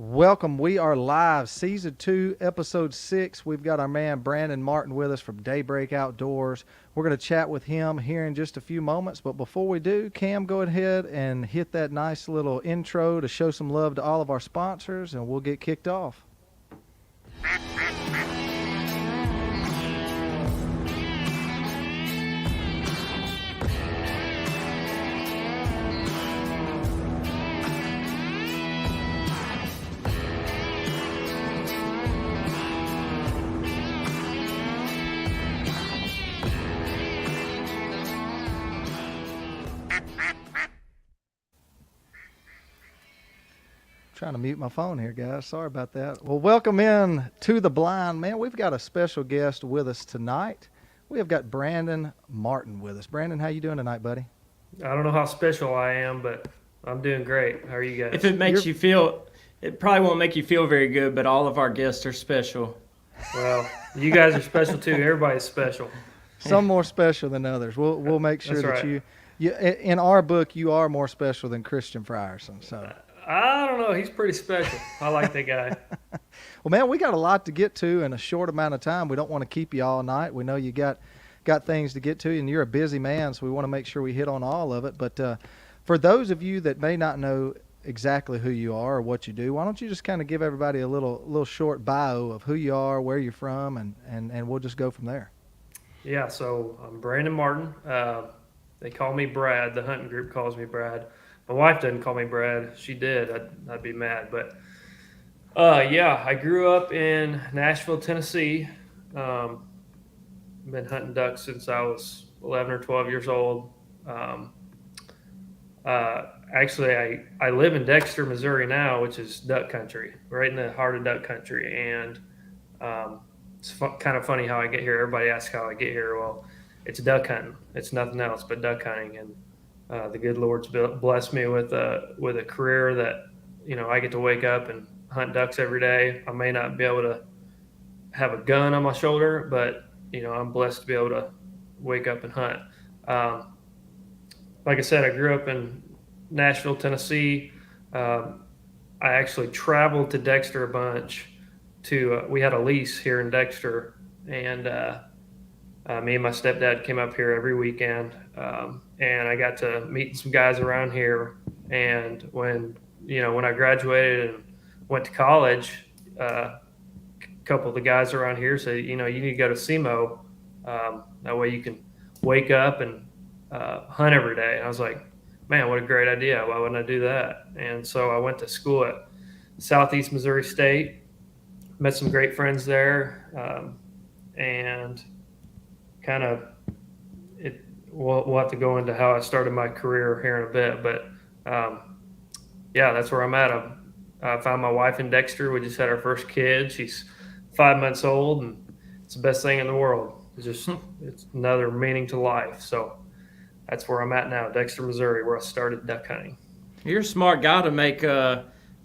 Welcome. We are live, season 2, episode 6. We've got our man Brandon Martin with us from Daybreak Outdoors. We're going to chat with him here in just a few moments. But before we do, Cam, go ahead and hit that nice little intro to show some love to all of our sponsors, and we'll get kicked off. Trying to mute my phone here, guys. Sorry about that. Well, welcome in to The Blind Man. We've got a special guest with us tonight. We have got Brandon Martin with us. Brandon, how you doing tonight, buddy? I don't know how special I am, but I'm doing great. How are you guys? If it makes you feel, it probably won't make you feel very good, but all of our guests are special. Well, you guys are special too. Everybody's special. Some more special than others. We'll make sure That's that right. you in our book you are more special than Christian Frierson. So, I don't know. He's pretty special. I like that guy. well, man, we got a lot to get to in a short amount of time. We don't want to keep you all night. We know you got things to get to, and you're a busy man, so we want to make sure we hit on all of it. But for those of you that may not know exactly who you are or what you do, why don't you just kind of give everybody a little short bio of who you are, where you're from, and we'll just go from there. Yeah, so I'm Brandon Martin. They call me Brad. The hunting group calls me Brad. My wife doesn't call me Brad. She did. I'd be mad. But yeah, I grew up in Nashville, Tennessee. Been hunting ducks since I was 11 or 12 years old. Actually, I live in Dexter, Missouri now, which is duck country, right in the heart of duck country. And it's kind of funny how I get here. Everybody asks how I get here. Well, it's duck hunting. It's nothing else but duck hunting. And the good Lord's blessed me with a career that, I get to wake up and hunt ducks every day. I may not be able to have a gun on my shoulder, but I'm blessed to be able to wake up and hunt. Like I said, I grew up in Nashville, Tennessee. I actually traveled to Dexter a bunch. We had a lease here in Dexter, and me and my stepdad came up here every weekend, and I got to meet some guys around here. And when I graduated and went to college, a couple of the guys around here said, you need to go to SEMO. That way you can wake up and hunt every day. And I was like, man, what a great idea. Why wouldn't I do that? And so I went to school at Southeast Missouri State, met some great friends there, and kind of we'll have to go into how I started my career here in a bit. But yeah, that's where I'm at. I found my wife in Dexter. We just had our first kid. She's 5 months old, and it's the best thing in the world. It's another meaning to life. So that's where I'm at now, Dexter, Missouri, where I started duck hunting. You're a smart guy to make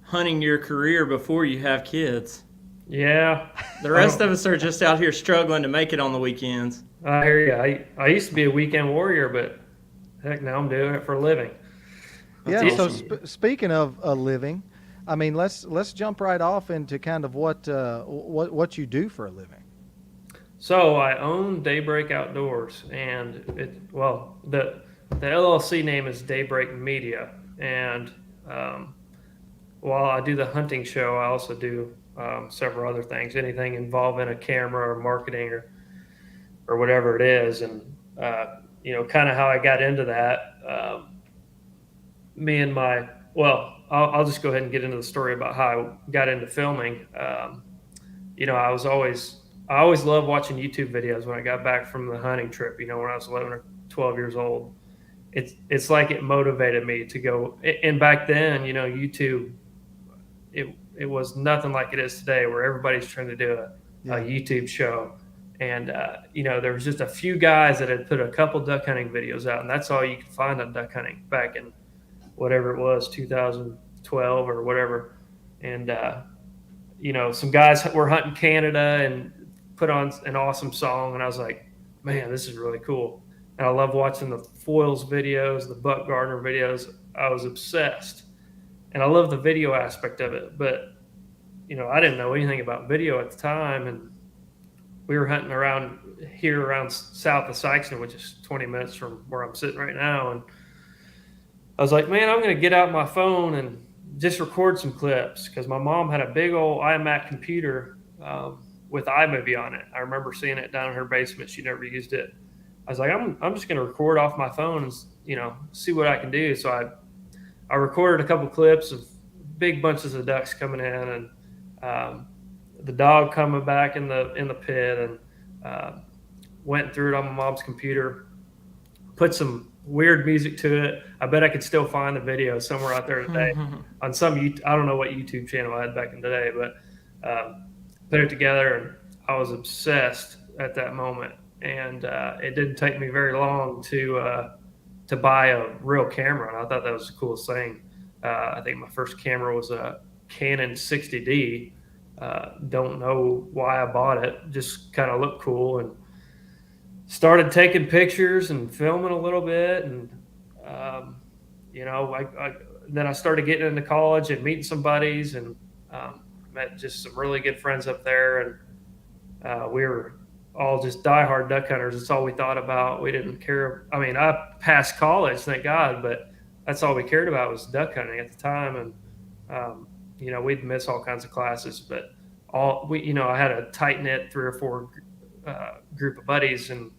hunting your career before you have kids. Yeah. The rest of us are just out here struggling to make it on the weekends. I hear you. I used to be a weekend warrior, but heck, now I'm doing it for a living. Yeah. That's So awesome. speaking of a living, I mean, let's jump right off into kind of what you do for a living. So I own Daybreak Outdoors, and the LLC name is Daybreak Media. And while I do the hunting show, I also do several other things, anything involving a camera or marketing or whatever it is. And kind of how I got into that. I'll just go ahead and get into the story about how I got into filming. I always loved watching YouTube videos when I got back from the hunting trip, when I was 11 or 12 years old. It's like it motivated me to go. And back then, YouTube, it was nothing like it is today, where everybody's trying to do a YouTube show. And, there was just a few guys that had put a couple duck hunting videos out, and that's all you could find on duck hunting back in whatever it was, 2012 or whatever. And, some guys were hunting Canada and put on an awesome song, and I was like, man, this is really cool. And I love watching the foils videos, the Buck Gardner videos. I was obsessed. And I love the video aspect of it. But I didn't know anything about video at the time, and we were hunting around here around south of Sykeston, which is 20 minutes from where I'm sitting right now. And I was like, man, I'm going to get out my phone and just record some clips, because my mom had a big old iMac computer with iMovie on it. I remember seeing it down in her basement. She never used it. I was like, I'm just going to record off my phone and see what I can do. So I recorded a couple clips of big bunches of ducks coming in, and the dog coming back in the pit, and went through it on my mom's computer, put some weird music to it. I bet I could still find the video somewhere out there today on some I don't know what YouTube channel I had back in the day, but put it together, and I was obsessed at that moment. And it didn't take me very long to buy a real camera, and I thought that was the coolest thing. I think my first camera was a Canon 60D. Don't know why I bought it. Just kind of looked cool, and started taking pictures and filming a little bit. And then I started getting into college and meeting some buddies, and met just some really good friends up there. And we were all just diehard duck hunters. That's all we thought about. We didn't care. I mean, I passed college, thank God, but that's all we cared about was duck hunting at the time. And we'd miss all kinds of classes, but I had a tight knit 3 or 4 group of buddies, and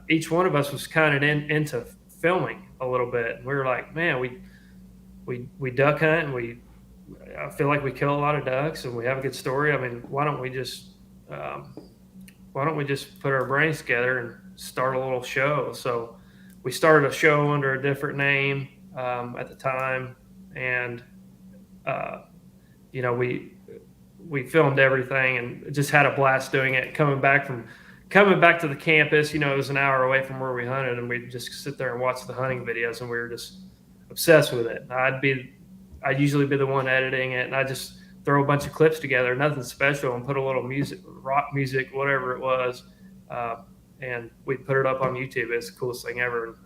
each one of us was kind of into filming a little bit. And we were like, man, we duck hunt, and I feel like we kill a lot of ducks, and we have a good story. I mean, why don't we just put our brains together and start a little show? So we started a show under a different name at the time, and we filmed everything and just had a blast doing it. Coming back to the campus, it was an hour away from where we hunted, and we'd just sit there and watch the hunting videos, and we were just obsessed with it. I'd usually be the one editing it, and I just throw a bunch of clips together, nothing special, and put a little music, rock music, whatever it was, and we put it up on YouTube. It's the coolest thing ever.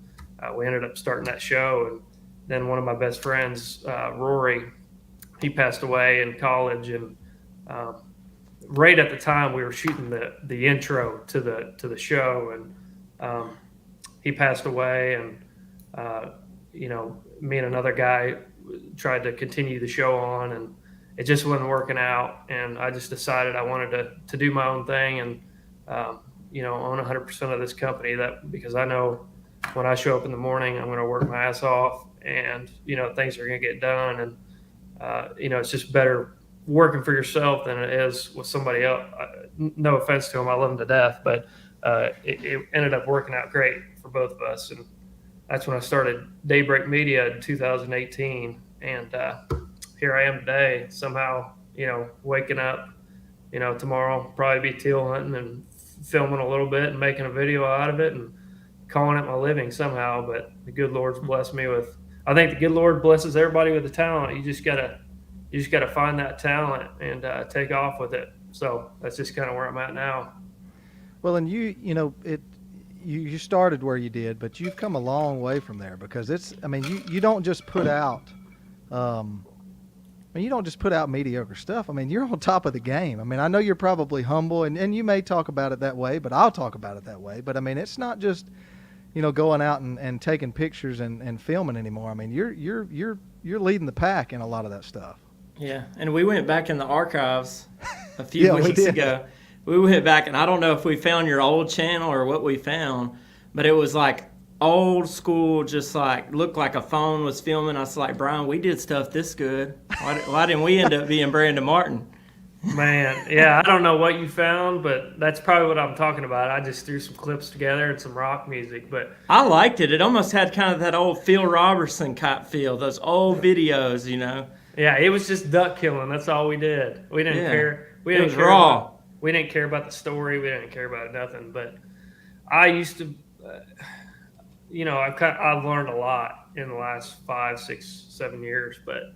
And we ended up starting that show, and then one of my best friends, Rory, he passed away in college, and right at the time we were shooting the intro to the show, and he passed away, and me and another guy tried to continue the show on, and it just wasn't working out. And I just decided I wanted to do my own thing, and own 100% of this company, because I know when I show up in the morning, I'm going to work my ass off, and things are going to get done. And it's just better working for yourself than it is with somebody else. No offense to them, I love them to death, but it ended up working out great for both of us. And that's when I started Daybreak Media in 2018. And here I am today, somehow, waking up, tomorrow, probably be teal hunting and filming a little bit and making a video out of it and calling it my living somehow. But the good Lord's blessed me with, I think the good Lord blesses everybody with the talent. You just gotta find that talent and take off with it. So that's just kind of where I'm at now. Well, and you started where you did, but you've come a long way from there, because you don't just put out, you don't just put out mediocre stuff. I mean, you're on top of the game. I mean, I know you're probably humble, and you may talk about it that way, but I'll talk about it that way. But I mean, it's not just, going out and taking pictures and filming anymore. I mean, you're leading the pack in a lot of that stuff. Yeah, and we went back in the archives a few we weeks did. ago. We went back, and I don't know if we found your old channel or what we found, but it was like old school, just like looked like a phone was filming. I was like, Brian, we did stuff this good. Why didn't we end up being Brandon Martin? Man, yeah, I don't know what you found, but that's probably what I'm talking about. I just threw some clips together and some rock music, but I liked it. It almost had kind of that old Phil Robertson type feel, those old videos, yeah, it was just duck killing. That's all we did. We didn't care. We didn't was care raw. We didn't care about the story. We didn't care about nothing. But I used to, I've learned a lot in the last 5, 6, 7 years. But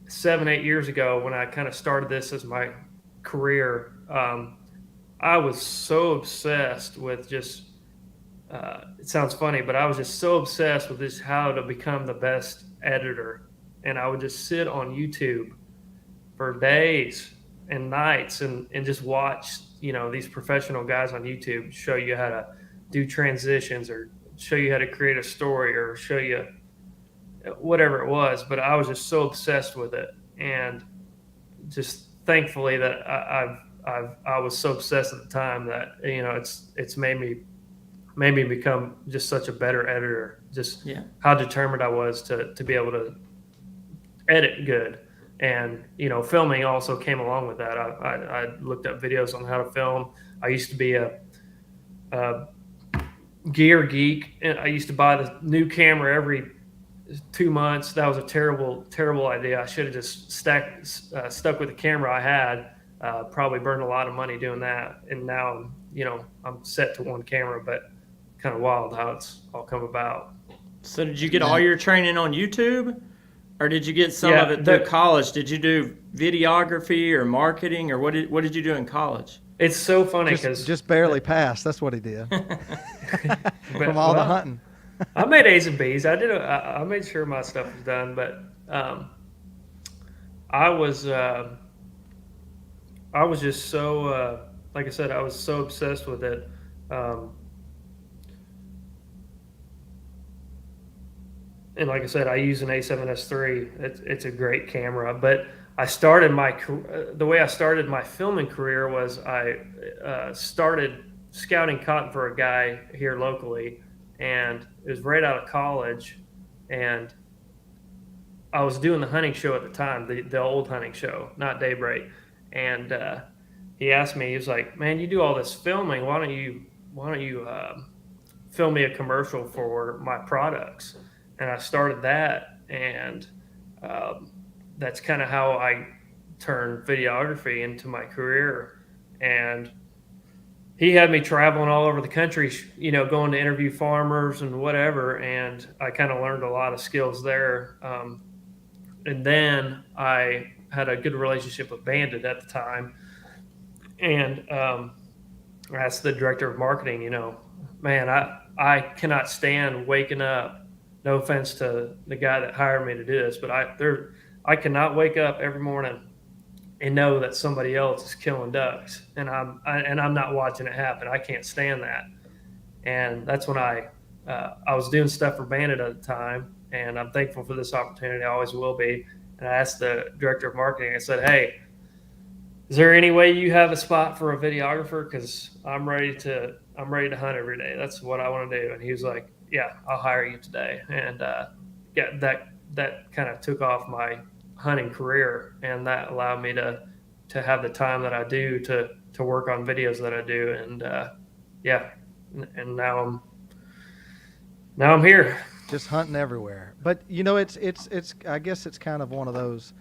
7, 8 years ago, when I kind of started this as my career, I was so obsessed with just. It sounds funny, but I was just so obsessed with just how to become the best editor. And I would just sit on YouTube for days and nights and just watch, these professional guys on YouTube show you how to do transitions or show you how to create a story or show you whatever it was. But I was just so obsessed with it, and just thankfully that I was so obsessed at the time that it's made me become just such a better editor. Just Yeah. how determined I was to be able to edit good. And filming also came along with that. I looked up videos on how to film. I used to be a gear geek, and I used to buy the new camera every 2 months. That was a terrible idea. I should have just stuck with the camera I had. Probably burned a lot of money doing that. And now I'm set to one camera, but kind of wild how it's all come about. So did you get all your training on YouTube, or did you get some Yeah, of it through college? Did you do videography or marketing, or what did you do in college? It's so funny because Just barely passed. That's what he did from all the hunting. I made A's and B's. I made sure my stuff was done, but I was just so like I said, I was so obsessed with it. And like I said, I use an A7S III. It's a great camera, but the way I started my filming career was I started scouting cotton for a guy here locally, and it was right out of college, and I was doing the hunting show at the time, the old hunting show, not Daybreak, and he asked me, he was like, "Man, you do all this filming. Why don't you film me a commercial for my products?" And I started that, and that's kind of how I turned videography into my career. And he had me traveling all over the country, going to interview farmers and whatever. And I kind of learned a lot of skills there. And then I had a good relationship with Bandit at the time. And I asked the director of marketing, man, I cannot stand waking up. No offense to the guy that hired me to do this, but I cannot wake up every morning and know that somebody else is killing ducks, and I'm not watching it happen. I can't stand that. And that's when I was doing stuff for Bandit at the time, and I'm thankful for this opportunity. I always will be. And I asked the director of marketing. I said, "Hey, is there any way you have a spot for a videographer? Because I'm ready to hunt every day. That's what I want to do." And he was like, "Yeah, I'll hire you today." And that kind of took off my hunting career, and that allowed me to have the time that I do to work on videos that I do. And and now I'm here. Just hunting everywhere. But it's I guess it's kind of one of those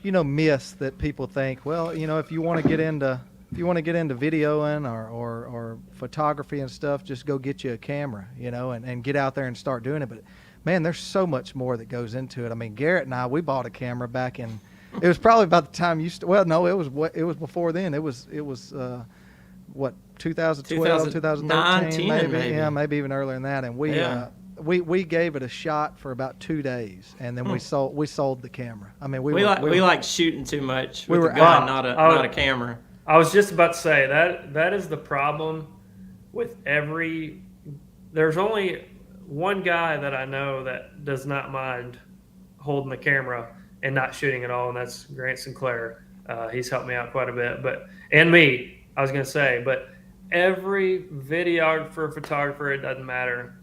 myths that people think, well, if you want to get into videoing or photography and stuff, just go get you a camera, and get out there and start doing it. But man, there's so much more that goes into it. I mean, Garrett and I, we bought a camera back in, it was probably about the time well, no, it was before then. It was what, 2012, 2013, maybe. Yeah, maybe even earlier than that. And we gave it a shot for about 2 days, and then we sold the camera. I mean, we like shooting too much with were a gun, out. not a camera. I was just about to say that is the problem with there's only one guy that I know that does not mind holding the camera and not shooting at all, and that's Grant Sinclair. He's helped me out quite a bit, and me, I was going to say, but every videographer, photographer, it doesn't matter,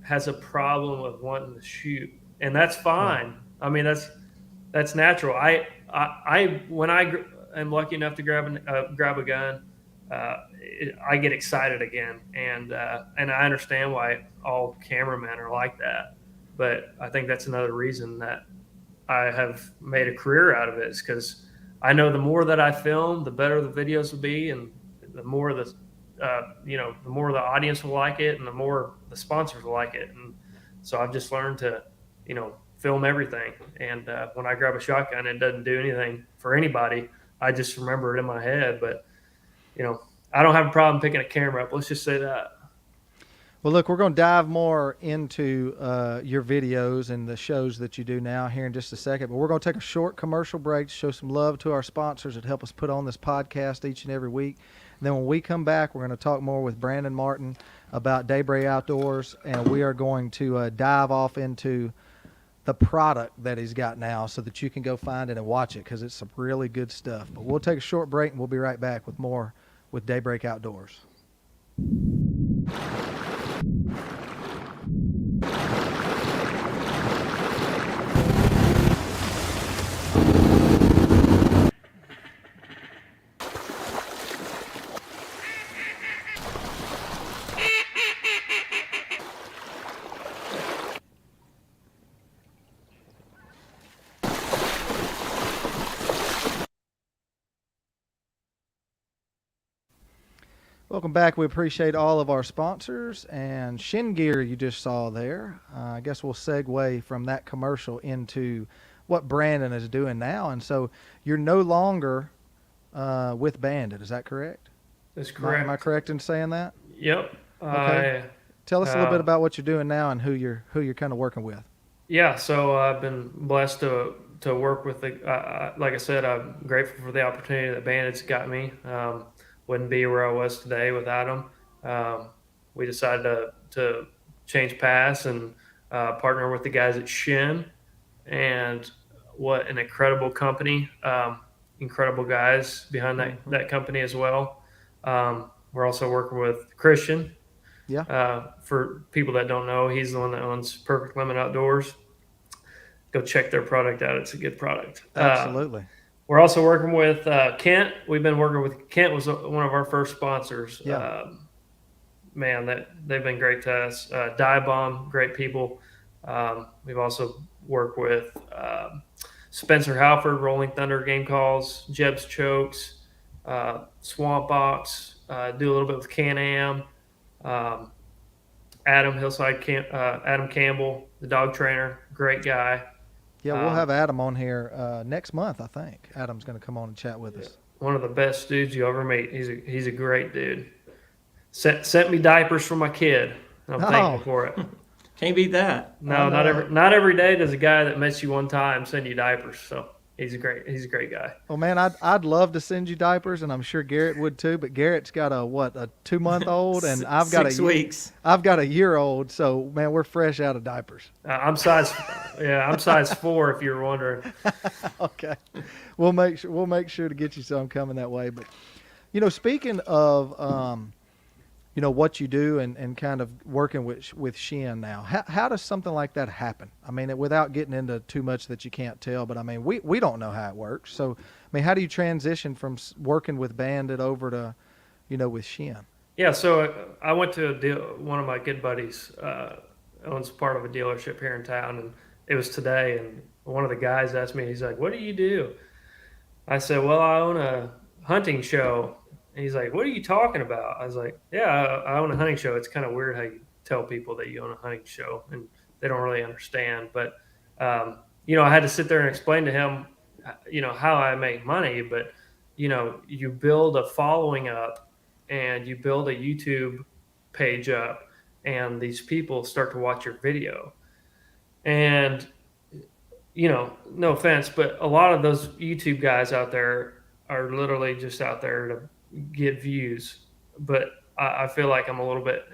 has a problem with wanting to shoot, and that's fine. I mean, that's natural. When I am lucky enough to grab a gun, I get excited again, and I understand why all cameramen are like that. But I think that's another reason that I have made a career out of it, is because I know the more that I film, the better the videos will be, and the more the more the audience will like it, and the more the sponsors will like it. And so I've just learned to, film everything. And when I grab a shotgun, it doesn't do anything for anybody. I just remember it in my head. But, I don't have a problem picking a camera up. Let's just say that. Well, look, we're going to dive more into your videos and the shows that you do now here in just a second. But we're going to take a short commercial break to show some love to our sponsors that help us put on this podcast each and every week. And then when we come back, we're going to talk more with Brandon Martin about Daybreak Outdoors, and we are going to dive off into the product that he's got now so that you can go find it and watch it because it's some really good stuff. But we'll take a short break, and we'll be right back with more with Daybreak Outdoors. Welcome back. We appreciate all of our sponsors and Shin Gear you just saw there. I guess we'll segue from that commercial into what Brandon is doing now. And so you're no longer with Bandit, is that correct? That's correct. Am I correct in saying that? Yep. Okay. Tell us a little bit about what you're doing now and who you're kind of working with. Yeah, so I've been blessed to work with like I said, I'm grateful for the opportunity that Bandit's got me. Wouldn't be where I was today without them. We decided to change paths and partner with the guys at Shin, and what an incredible company, incredible guys behind that company as well. We're also working with Christian. Yeah. For people that don't know, he's the one that owns Perfect Limit Outdoors. Go check their product out. It's a good product. Absolutely. We're also working with Kent. We've been working with Kent, was one of our first sponsors. Yeah. Man, they've been great to us. Dive Bomb, great people. We've also worked with Spencer Halford, Rolling Thunder Game Calls, Jeb's Chokes, Swamp Box, do a little bit with Can-Am. Adam Campbell, the dog trainer, great guy. Yeah, we'll have Adam on here next month, I think. Adam's going to come on and chat with us. One of the best dudes you ever meet. He's a great dude. Sent me diapers for my kid, and I'm thankful for it. Can't beat that. No, not every day does a guy that met you one time send you diapers. So he's a great guy. Well, man, I'd love to send you diapers, and I'm sure Garrett would too. But Garrett's got a 2-month-old, and I've got 6 weeks. I've got a year-old. So man, we're fresh out of diapers. I'm size 4 if you're wondering. Okay, we'll make sure to get you some coming that way. But speaking of what you do and kind of working with Shin now, how does something like that happen? I mean, without getting into too much that you can't tell, but I mean, we don't know how it works. So, I mean, how do you transition from working with Bandit over to, with Shin? Yeah, so I went to one of my good buddies owns part of a dealership here in town, and it was today, and one of the guys asked me, he's like, "What do you do?" I said, "Well, I own a hunting show." And he's like, "What are you talking about?" I was like, "Yeah, I own a hunting show." It's kind of weird how you tell people that you own a hunting show, and they don't really understand. But, I had to sit there and explain to him, how I make money. But, you build a following up and you build a YouTube page up, and these people start to watch your video. And, no offense, but a lot of those YouTube guys out there are literally just out there to get views, but I feel like I'm a little bit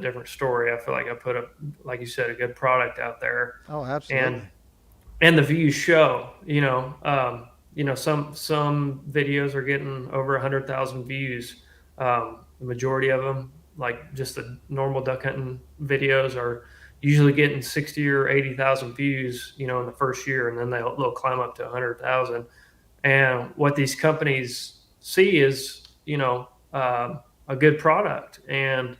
different story. I feel like I put up, like you said, a good product out there. Oh, absolutely. And the views show. Some videos are getting over 100,000 views. The majority of them, like just the normal duck hunting videos, are usually getting 60 or 80,000 views. In the first year, and then they'll climb up to 100,000. And what these companies see is a good product, and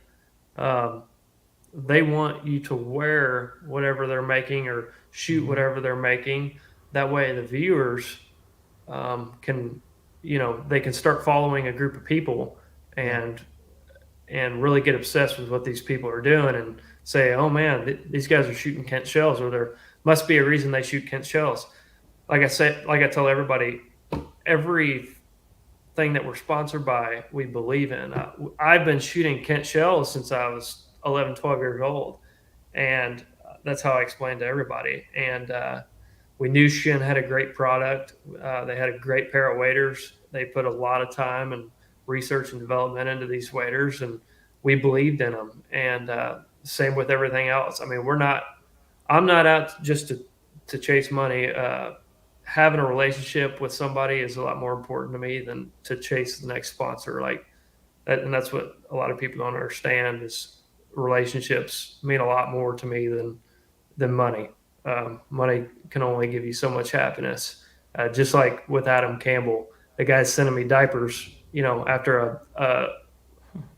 they want you to wear whatever they're making or shoot whatever they're making. That way the viewers can start following a group of people and really get obsessed with what these people are doing and say, "Oh man, these guys are shooting Kent shells, or there must be a reason they shoot Kent shells." Like I tell everybody, every thing that we're sponsored by, we believe in. I've been shooting Kent shells since I was 11, 12 years old. And that's how I explained to everybody. And we knew Shin had a great product. They had a great pair of waders. They put a lot of time and research and development into these waders, and we believed in them. And same with everything else. I mean, I'm not out just to chase money. Having a relationship with somebody is a lot more important to me than to chase the next sponsor. Like that, and that's what a lot of people don't understand is relationships mean a lot more to me than money. Money can only give you so much happiness. Just like with Adam Campbell, the guy's sending me diapers,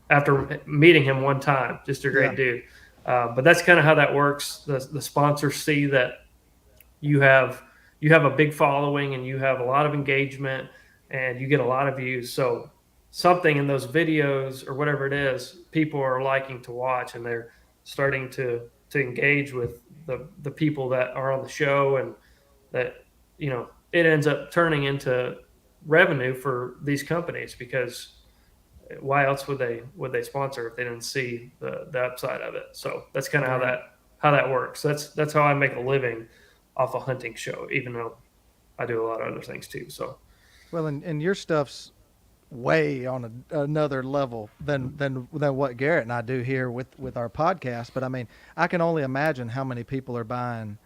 after meeting him one time, just a great dude. But that's kind of how that works. The sponsors see that you have a big following and you have a lot of engagement and you get a lot of views. So something in those videos or whatever it is, people are liking to watch, and they're starting to engage with the people that are on the show, and that it ends up turning into revenue for these companies, because why else would they sponsor if they didn't see the upside of it? So that's kind of how that works. That's how I make a living off a hunting show, even though I do a lot of other things too. So Well, and your stuff's way on another level than what Garrett and I do here with our podcast. But I mean, I can only imagine how many people are buying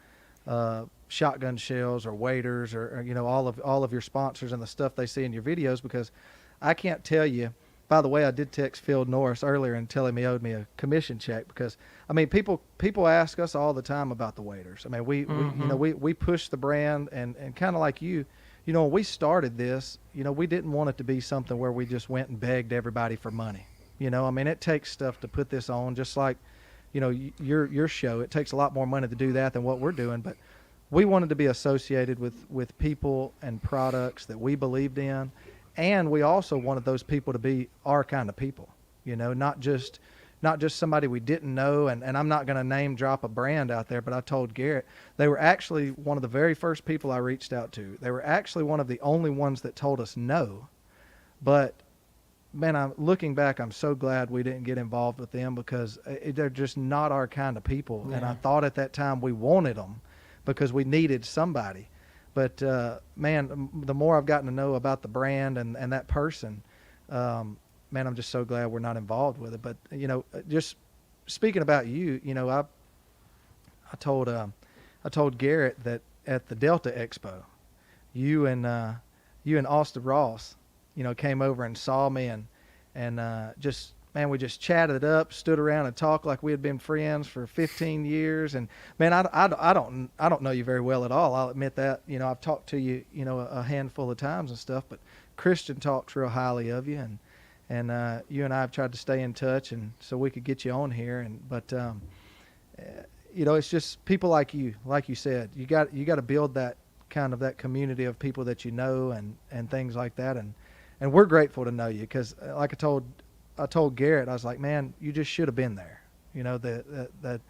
shotgun shells or waders or all of your sponsors and the stuff they see in your videos, because I can't tell you. By the way, I did text Phil Norris earlier and tell him he owed me a commission check, because I mean people ask us all the time about the waders. I mean we push the brand, and kind of like you. When we started this, we didn't want it to be something where we just went and begged everybody for money. I mean, it takes stuff to put this on, just like, your show. It takes a lot more money to do that than what we're doing. But we wanted to be associated with people and products that we believed in. And we also wanted those people to be our kind of people, not just somebody we didn't know. And I'm not going to name drop a brand out there, but I told Garrett, they were actually one of the very first people I reached out to. They were actually one of the only ones that told us no. But man, I'm looking back, I'm so glad we didn't get involved with them, because they're just not our kind of people. Yeah. And I thought at that time we wanted them because we needed somebody. But man, the more I've gotten to know about the brand and that person, man, I'm just so glad we're not involved with it. But just speaking about you, I told Garrett that at the Delta Expo, you and Austin Ross, came over and saw me, and just, man, we just chatted up, stood around and talked like we had been friends for 15 years. And man, I don't know you very well at all. I'll admit that. I've talked to you, a handful of times and stuff, but Christian talks real highly of you, and you and I have tried to stay in touch, and so we could get you on here. But it's just people like you said, you got to build that kind of that community of people that and things like that. And we're grateful to know you, because like I told Garrett, I was like, man, you just should have been there. The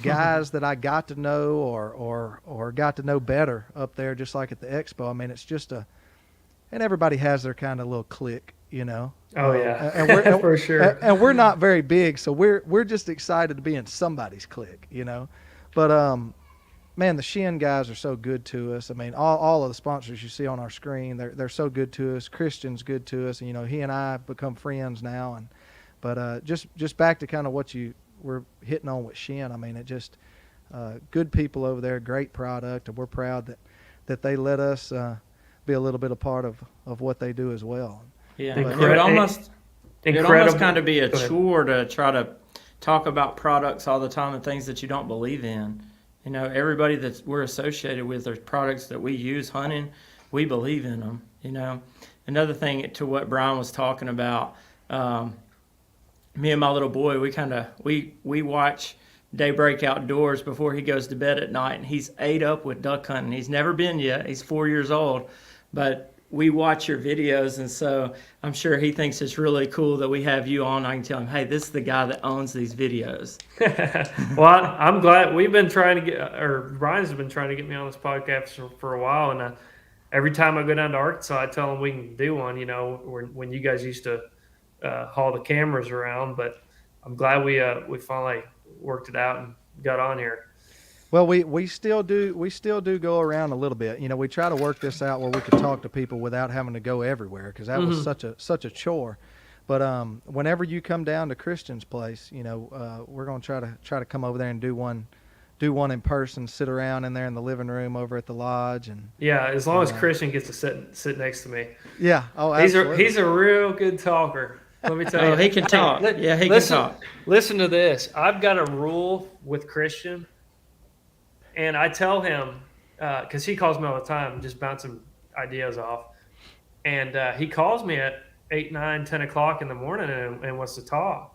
guys that I got to know or got to know better up there, just like at the expo. I mean, it's just and everybody has their kind of little clique, Oh yeah, and we're for sure. And we're not very big, so we're just excited to be in somebody's clique, But man, the Shin guys are so good to us. I mean, all of the sponsors you see on our screen, they're so good to us. Christian's good to us, and he and I have become friends now. But just back to kind of what you were hitting on with Shin. I mean, it just good people over there, great product, and we're proud that they let us be a little bit a part of what they do as well. Yeah, it would almost kind of be a chore to try to talk about products all the time and things that you don't believe in. Everybody that we're associated with, there's products that we use hunting, we believe in them. Another thing to what Brian was talking about, me and my little boy, we watch Daybreak Outdoors before he goes to bed at night, and he's ate up with duck hunting. He's never been yet. He's 4 years old, but we watch your videos, and so I'm sure he thinks it's really cool that we have you on. I can tell him, hey, this is the guy that owns these videos. Well, I'm glad. We've been trying to Brian's been trying to get me on this podcast for a while, and every time I go down to Arkansas, I tell him we can do one, when you guys used to haul the cameras around. But I'm glad we finally worked it out and got on here. Well, we still do go around a little bit. You know, we try to work this out where we could talk to people without having to go everywhere because that was such a chore. But whenever you come down to Christian's place, you know, we're gonna try to come over there and do one in person. Sit around in there in the living room over at the lodge, and Yeah, as long as Christian gets to sit next to me. yeah, oh, absolutely. He's a real good talker. Let me tell you. Oh, he can talk. Yeah, he can talk. Listen to this. I've got a rule with Christian, and I tell him because he calls me all the time, just bouncing ideas off, and he calls me at 8, 9, 10 o'clock in the morning and wants to talk,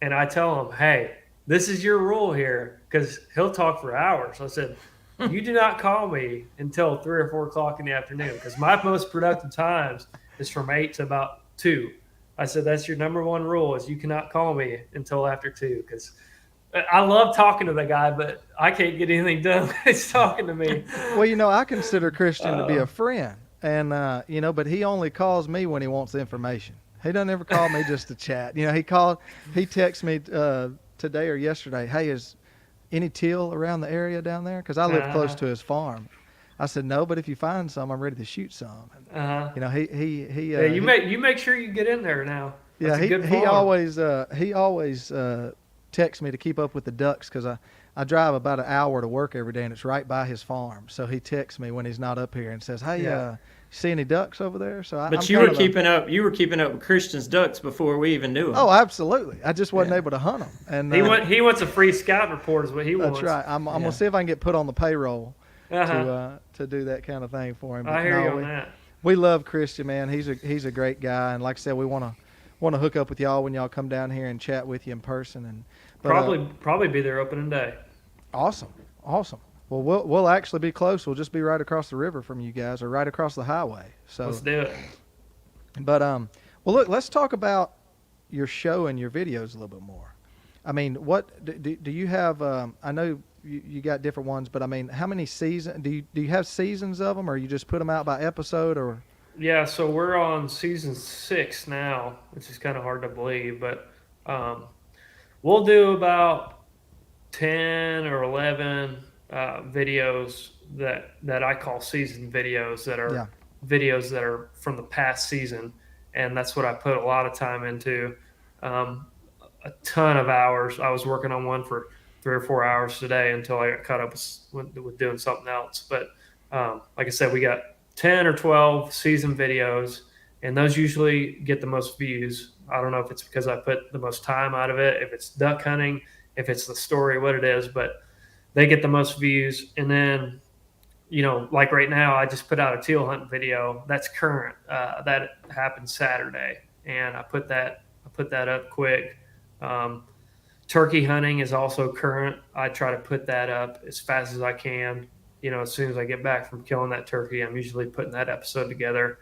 and I tell him, hey, this is your rule here, because he'll talk for hours. I said, you do not call me until 3 or 4 o'clock in the afternoon, because my most productive times is from 8 to about 2. I said, that's your number one rule, is you cannot call me until after 2, because I love talking to the guy, but I can't get anything done when he's talking to me. Well, you know, I consider Christian to be a friend, and you know, but he only calls me when he wants information. He doesn't ever call me just to chat. You know, he texts me today or yesterday, hey, is any teal around the area down there? Because I live close to his farm. I said, no, but if you find some, I'm ready to shoot some. And, you know, you make sure you get in there now. That's he always texts me to keep up with the ducks because I drive about an hour to work every day, and it's right by his farm. So he texts me when he's not up here and says, hey, see any ducks over there? So But you were keeping up with Christian's ducks before we even knew him. Oh, absolutely. I just wasn't able to hunt them. And he wants a free scout report is what he wants. That's right. I'm gonna see if I can get put on the payroll to do that kind of thing for him. But I hear you on that. We love Christian, man. He's a great guy, and like I said, we want to hook up with y'all when y'all come down here and chat with you in person. Probably be there opening day. Awesome. Well, we'll actually be close. We'll just be right across the river from you guys, or right across the highway. So let's do it. But well, look, let's talk about your show and your videos a little bit more. I mean, what do you have? I know you got different ones, but I mean, how many seasons do you have seasons of them, or you just put them out by episode, or? Yeah, so we're on season 6 now, which is kind of hard to believe, but we'll do about 10 or 11 videos that I call season videos that are videos that are from the past season, and that's what I put a lot of time into. A ton of hours. I was working on one for 3 or 4 hours today until I got caught up with doing something else. But like I said, we got 10 or 12 season videos, and those usually get the most views. I don't know if it's because I put the most time out of it, if it's duck hunting, if it's the story, what it is, but they get the most views. And then, you know, like right now, I just put out a teal hunt video that's current. That happened Saturday, and I put that up quick. Turkey hunting is also current. I try to put that up as fast as I can. You know, as soon as I get back from killing that turkey, I'm usually putting that episode together.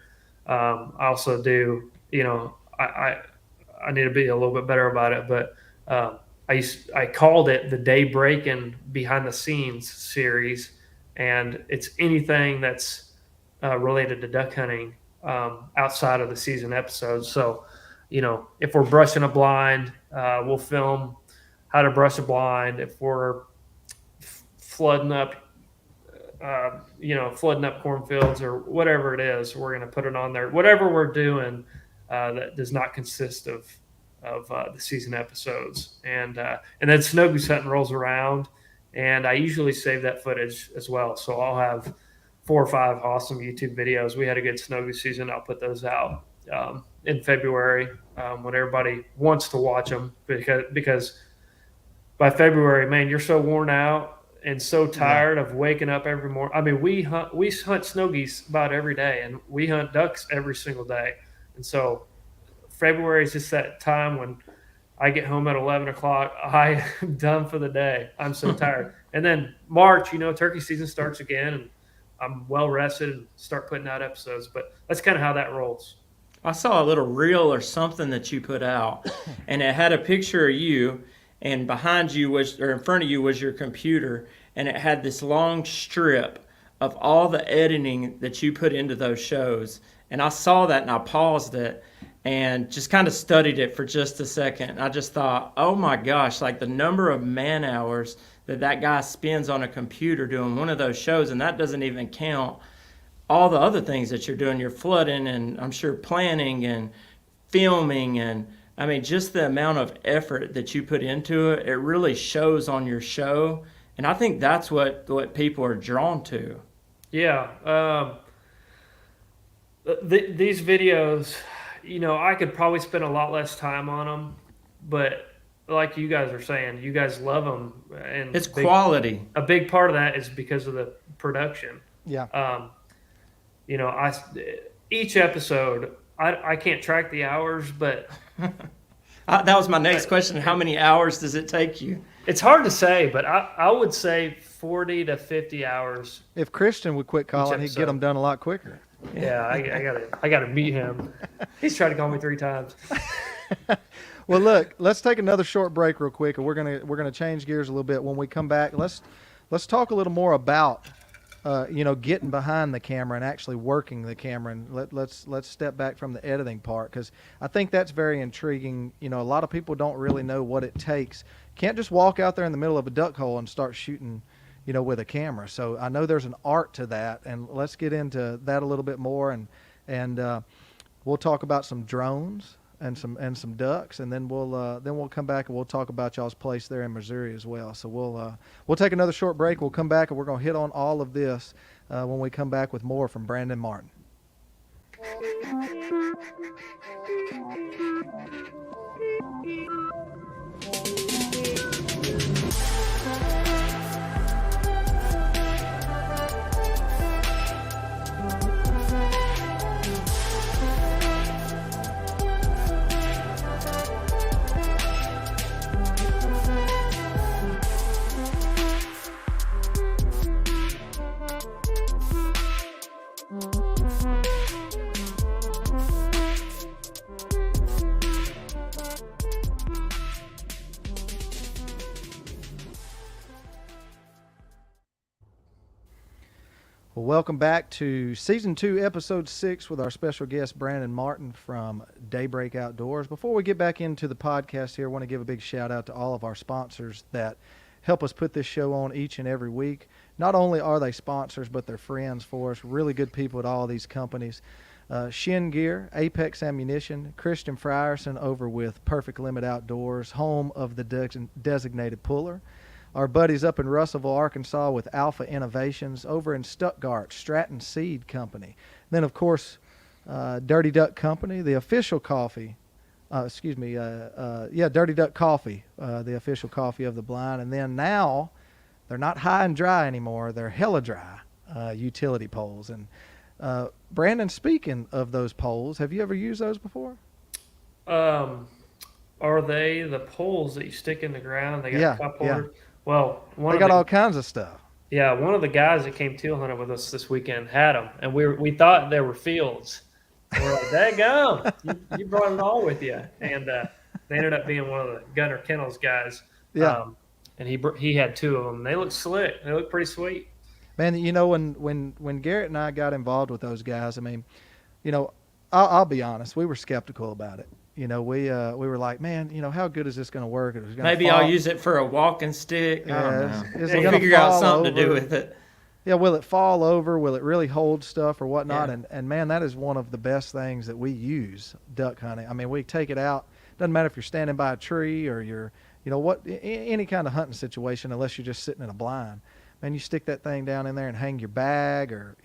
I also do, you know, I need to be a little bit better about it, but I called it the Day Breaking Behind the Scenes series, and it's anything that's related to duck hunting outside of the season episodes. So, you know, if we're brushing a blind, we'll film how to brush a blind. If we're flooding up cornfields or whatever it is, we're going to put it on there. Whatever we're doing that does not consist of the season episodes. And then snow goose hunting rolls around, and I usually save that footage as well. So I'll have 4 or 5 awesome YouTube videos. We had a good snow goose season. I'll put those out in February when everybody wants to watch them, because by February, man, you're so worn out and so tired of waking up every morning. I mean, we hunt snow geese about every day, and we hunt ducks every single day. And so February is just that time when I get home at 11 o'clock. I am done for the day. I'm so tired. And then March, you know, turkey season starts again, and I'm well rested and start putting out episodes. But that's kind of how that rolls. I saw a little reel or something that you put out, and it had a picture of you, and behind you in front of you was your computer, and it had this long strip of all the editing that you put into those shows. And I saw that, and I paused it, and just kind of studied it for just a second. I just thought, oh my gosh, like the number of man hours that guy spends on a computer doing one of those shows, and that doesn't even count all the other things that you're doing. You're flooding, and I'm sure planning and filming, and I mean, just the amount of effort that you put into it, it really shows on your show. And I think that's what people are drawn to. Yeah. These videos, I could probably spend a lot less time on them, but like you guys are saying, you guys love them, and It's quality. A big part of that is because of the production. Yeah. Each episode, I can't track the hours, but That was my next question. How many hours does it take you? it's hard to say, but I would say 40 to 50 hours. If Christian would quit calling, he'd get episode. them done a lot quicker. Yeah, I gotta meet him. He's tried to call me 3 times. Well, look, let's take another short break real quick, and we're gonna change gears a little bit. When we come back, let's talk a little more about getting behind the camera and actually working the camera, and let's step back from the editing part, because I think that's very intriguing. A lot of people don't really know what it takes. Can't just walk out there in the middle of a duck hole and start shooting with a camera. So I know there's an art to that, and let's get into that a little bit more, and we'll talk about some drones and some ducks, and then we'll come back and we'll talk about y'all's place there in Missouri as well. So we'll take another short break. We'll come back and we're gonna hit on all of this when we come back with more from Brandon Martin. Well, welcome back to Season 2, Episode 6 with our special guest, Brandon Martin from Daybreak Outdoors. Before we get back into the podcast here, I want to give a big shout out to all of our sponsors that help us put this show on each and every week. Not only are they sponsors, but they're friends for us, really good people at all these companies. Shin Gear, Apex Ammunition, Christian Frierson over with Perfect Limit Outdoors, home of the designated puller. Our buddies up in Russellville, Arkansas with Alpha Innovations. Over in Stuttgart, Stratton Seed Company. Then, of course, Dirty Duck Company, the official coffee. Dirty Duck Coffee, the official coffee of the blind. And then now, they're not high and dry anymore. They're hella dry utility poles. And Brandon, speaking of those poles, have you ever used those before? Are they the poles that you stick in the ground? They got cup holders. Yeah. Well, They got all kinds of stuff. Yeah, one of the guys that came teal hunting with us this weekend had them, and we thought they were fields. And we're like, daggum, you brought it all with you. And they ended up being one of the Gunner Kennels guys. Yeah. And he had 2 of them. They look slick. They look pretty sweet. Man, when Garrett and I got involved with those guys, I mean, I'll be honest, we were skeptical about it. We were like, man, how good is this going to work? Maybe I'll use it for a walking stick. I don't know. Is We'll it gonna figure out fall something to do over? with it. Yeah, will it fall over? Will it really hold stuff or whatnot? Yeah. And man, that is one of the best things that we use duck hunting. I mean, we take it out. Doesn't matter if you're standing by a tree or you're, any kind of hunting situation, unless you're just sitting in a blind. Man, you stick that thing down in there and hang your bag or,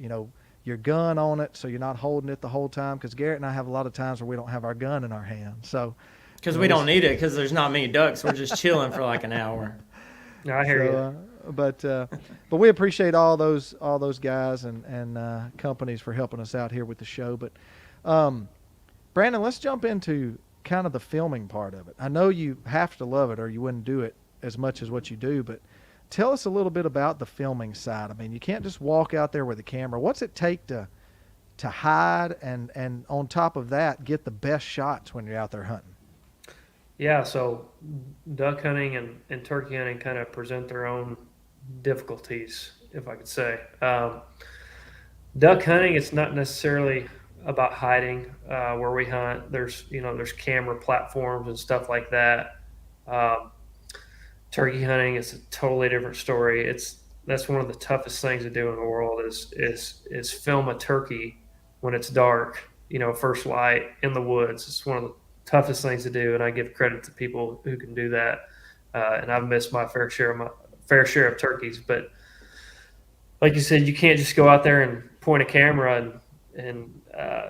your gun on it so you're not holding it the whole time. Because Garrett and I have a lot of times where we don't have our gun in our hand. So, Because we don't need it because there's not many ducks. We're just chilling for like an hour. No, I hear you. But we appreciate all those guys and companies for helping us out here with the show. But Brandon, let's jump into kind of the filming part of it. I know you have to love it or you wouldn't do it as much as what you do, but tell us a little bit about the filming side. I mean, you can't just walk out there with a camera. What's it take to hide and on top of that, get the best shots when you're out there hunting? Yeah, so duck hunting and turkey hunting kind of present their own difficulties, if I could say. Duck hunting, it's not necessarily about hiding where we hunt. There's camera platforms and stuff like that. Um, Turkey hunting is a totally different story. That's one of the toughest things to do in the world is film a turkey when it's dark. First light in the woods. It's one of the toughest things to do, and I give credit to people who can do that. And I've missed my fair share of turkeys, but like you said, you can't just go out there and point a camera and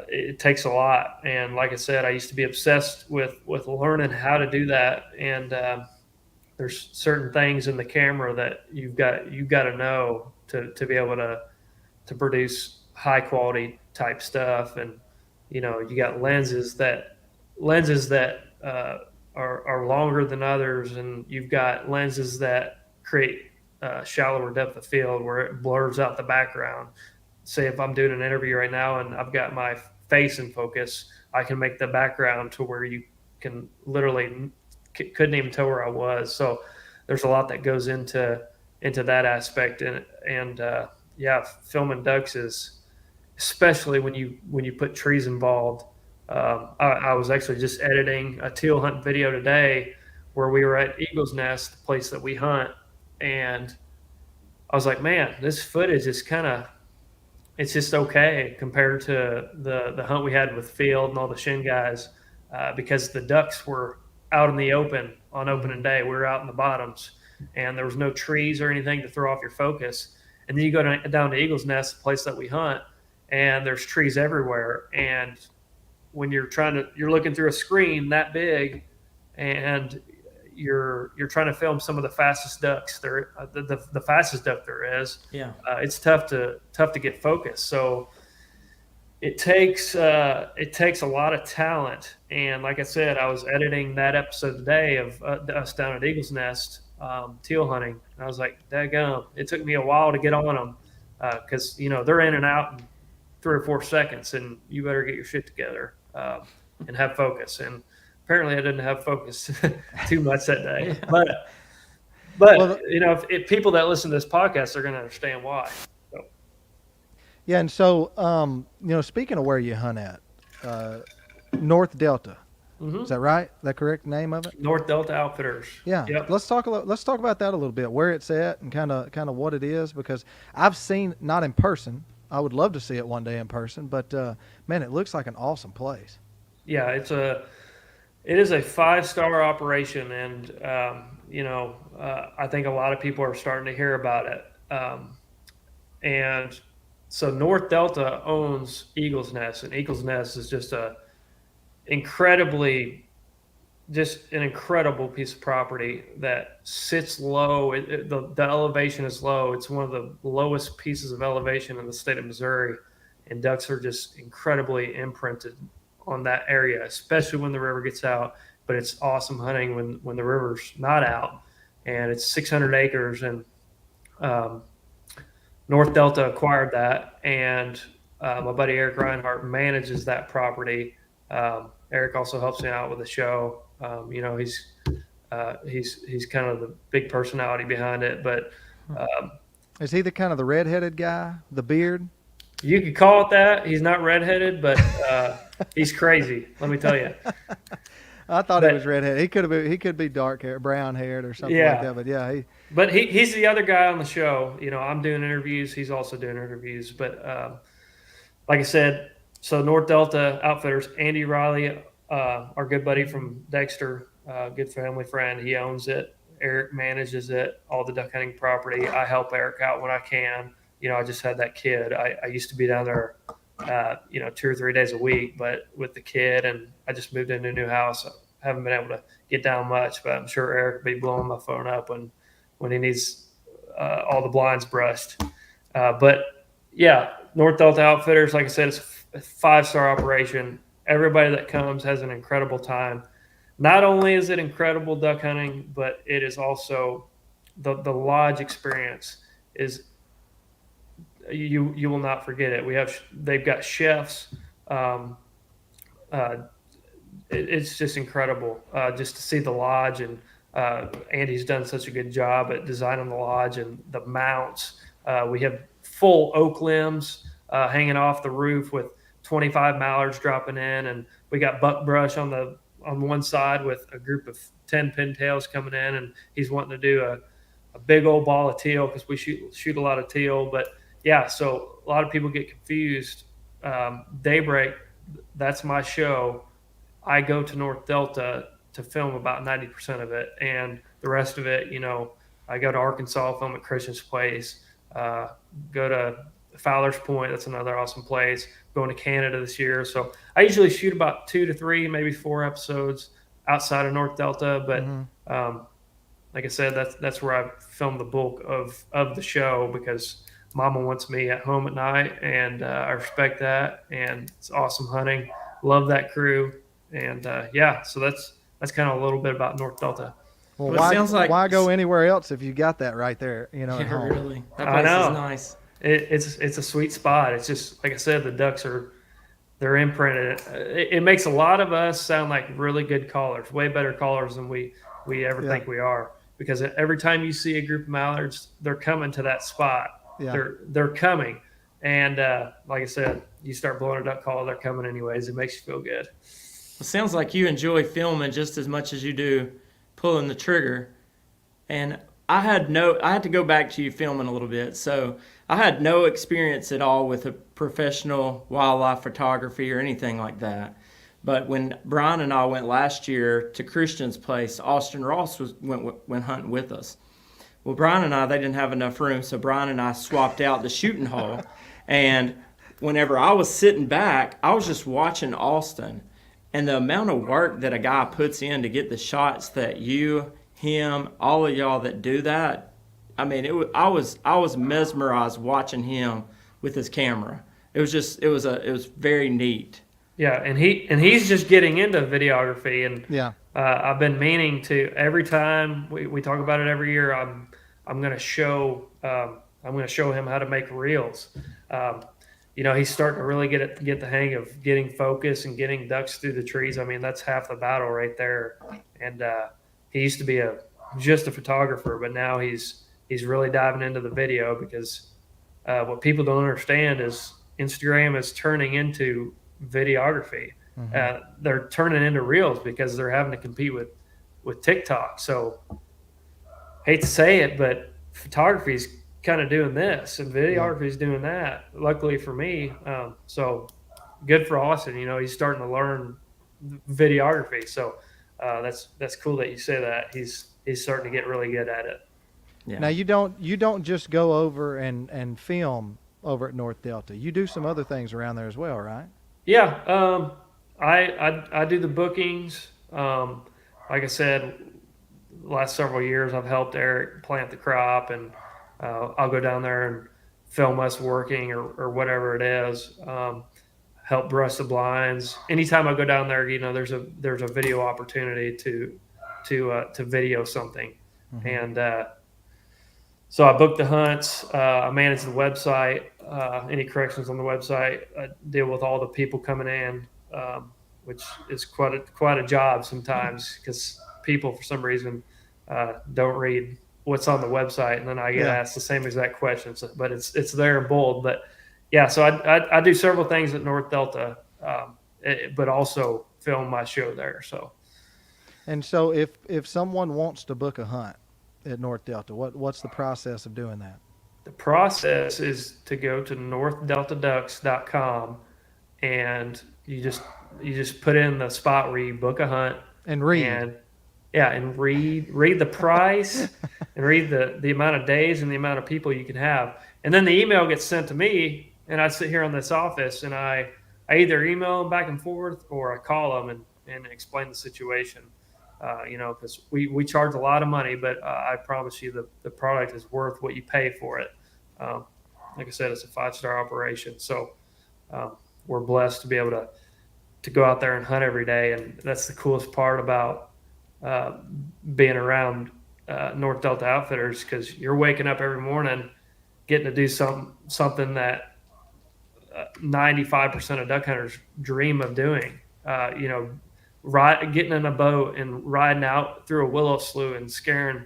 it takes a lot. And like I said, I used to be obsessed with learning how to do that. And there's certain things in the camera that you've got to know to be able to produce high quality type stuff. And you got lenses that are longer than others, and you've got lenses that create shallower depth of field where it blurs out the background. Say if I'm doing an interview right now and I've got my face in focus, I can make the background to where you can literally couldn't even tell where I was. So there's a lot that goes into that aspect, and yeah, filming ducks is, especially when you put trees involved. I was actually just editing a teal hunt video today where we were at Eagle's Nest, the place that we hunt, and I was like, man, this footage is it's just okay compared to the hunt we had with Field and all the Shin guys, because the ducks were out in the open on opening day. We were out in the bottoms, and there was no trees or anything to throw off your focus. And then you go down to Eagle's Nest, the place that we hunt, and there's trees everywhere. And when you're looking through a screen that big, and you're trying to film some of the fastest ducks there, the fastest duck there is. Yeah. It's tough to get focused. So it takes a lot of talent. And like I said, I was editing that episode today of us down at Eagle's Nest teal hunting. And I was like, daggum, it took me a while to get on them because they're in and out in 3 or 4 seconds, and you better get your shit together and have focus. And apparently, I didn't have focus too much that day. But Well, if people that listen to this podcast are going to understand why. So, yeah, and so speaking of where you hunt at, North Delta. mhm. Is that right? That correct name of it? North Delta Outfitters. Yeah. Yep. Let's talk about that a little bit, where it's at and kind of what it is, because I've seen not in person. I would love to see it one day in person, but man, it looks like an awesome place. Yeah, it is a 5-star operation, and I think a lot of people are starting to hear about it. And so North Delta owns Eagle's Nest, and Eagle's Nest is just an incredible piece of property that sits low. The elevation is low. It's one of the lowest pieces of elevation in the state of Missouri, and ducks are just incredibly imprinted on that area, especially when the river gets out. But it's awesome hunting when the river's not out, and it's 600 acres. And North Delta acquired that, and my buddy Eric Reinhardt manages that property. Eric also helps me out with the show. He's kind of the big personality behind it, but Is he the kind of the redheaded guy, the beard? you could call it that. He's not redheaded, but he's crazy. Let me tell you. I thought he But was redheaded. He could be dark hair, brown haired, or something like yeah, that. But yeah, but he's the other guy on the show. I'm doing interviews. He's also doing interviews. But like I said, so North Delta Outfitters, Andy Riley, our good buddy from Dexter, good family friend. He owns it. Eric manages it, all the duck hunting property. I help Eric out when I can. I just had that kid. I used to be down there, 2 or 3 days a week, but with the kid, and I just moved into a new house. I haven't been able to get down much, but I'm sure Eric will be blowing my phone up when he needs all the blinds brushed. But yeah, North Delta Outfitters, like I said, it's a 5-star operation. Everybody that comes has an incredible time. Not only is it incredible duck hunting, but it is also the lodge experience is you will not forget it. They've got chefs. It's just incredible just to see the lodge, and Andy's done such a good job at designing the lodge and the mounts. We have full oak limbs hanging off the roof with 25 mallards dropping in, and we got buckbrush on one side with a group of 10 pintails coming in, and he's wanting to do a big old ball of teal because we shoot a lot of teal. But yeah, so a lot of people get confused. Daybreak, that's my show. I go to North Delta to film about 90% of it, and the rest of it, I go to Arkansas, film at Christian's Place, go to Fowler's Point. That's another awesome place. Going to Canada this year. So I usually shoot about 2 to 3, maybe 4 episodes outside of North Delta. But like I said, that's where I film the bulk of the show, because Mama wants me at home at night, and I respect that. And it's awesome hunting. Love that crew. And so that's kind of a little bit about North Delta. Well, Well, it sounds like- why go anywhere else if you got that right there, at Yeah, home? really. That I place know. is nice. It's a sweet spot. It's just like I said, the ducks they're imprinted. It makes a lot of us sound like really good callers, way better callers than we ever think we are. Because every time you see a group of mallards, they're coming to that spot. Yeah. They're coming, and like I said, you start blowing a duck call, they're coming anyways. It makes you feel good. It sounds like you enjoy filming just as much as you do pulling the trigger. And I had to go back to you filming a little bit. So I had no experience at all with a professional wildlife photography or anything like that. But when Brian and I went last year to Christian's Place, Austin Ross went hunting with us. Well, Brian and I, they didn't have enough room, so Brian and I swapped out the shooting hall. And whenever I was sitting back, I was just watching Austin. And the amount of work that a guy puts in to get the shots that you, him, all of y'all that do that, I mean, I was mesmerized watching him with his camera. It was very neat. Yeah, and he's just getting into videography, and Yeah. I've been meaning to. Every time we talk about it every year, I'm going to show him how to make reels. He's starting to really get the hang of getting focus and getting ducks through the trees. I mean, that's half the battle right there. And he used to be just a photographer, but now he's really diving into the video, because what people don't understand is Instagram is turning into videography. They're turning into reels because they're having to compete with TikTok. So hate to say it, but photography is kind of doing this and videography is doing that. Luckily for me, so good for Austin. He's starting to learn videography. So that's cool that you say that. He's starting to get really good at it. Yeah. Now you don't just go over and film over at North Delta. You do some other things around there as well, right? Yeah, I do the bookings. Like I said, last several years I've helped Eric plant the crop, and I'll go down there and film us working or whatever it is. Help brush the blinds. Anytime I go down there, there's a video opportunity to video something, and so I book the hunts. I manage the website. Any corrections on the website, I deal with all the people coming in, which is quite a job sometimes, because people for some reason don't read what's on the website, and then I get asked the same exact questions, but it's there in bold. But yeah, so I do several things at North Delta, but also film my show there. And so if someone wants to book a hunt at North Delta, what's the process of doing that? The process is to go to northdeltaducks.com, and you just put in the spot where you book a hunt And read. and read the price and read the amount of days and the amount of people you can have. And then the email gets sent to me, and I sit here in this office, and I either email them back and forth, or I call them and explain the situation. Because we charge a lot of money, but I promise you the product is worth what you pay for it. Like I said, it's a 5-star operation. So we're blessed to be able to go out there and hunt every day. And that's the coolest part about being around North Delta Outfitters, because you're waking up every morning getting to do something that 95% of duck hunters dream of doing. Getting in a boat and riding out through a willow slough and scaring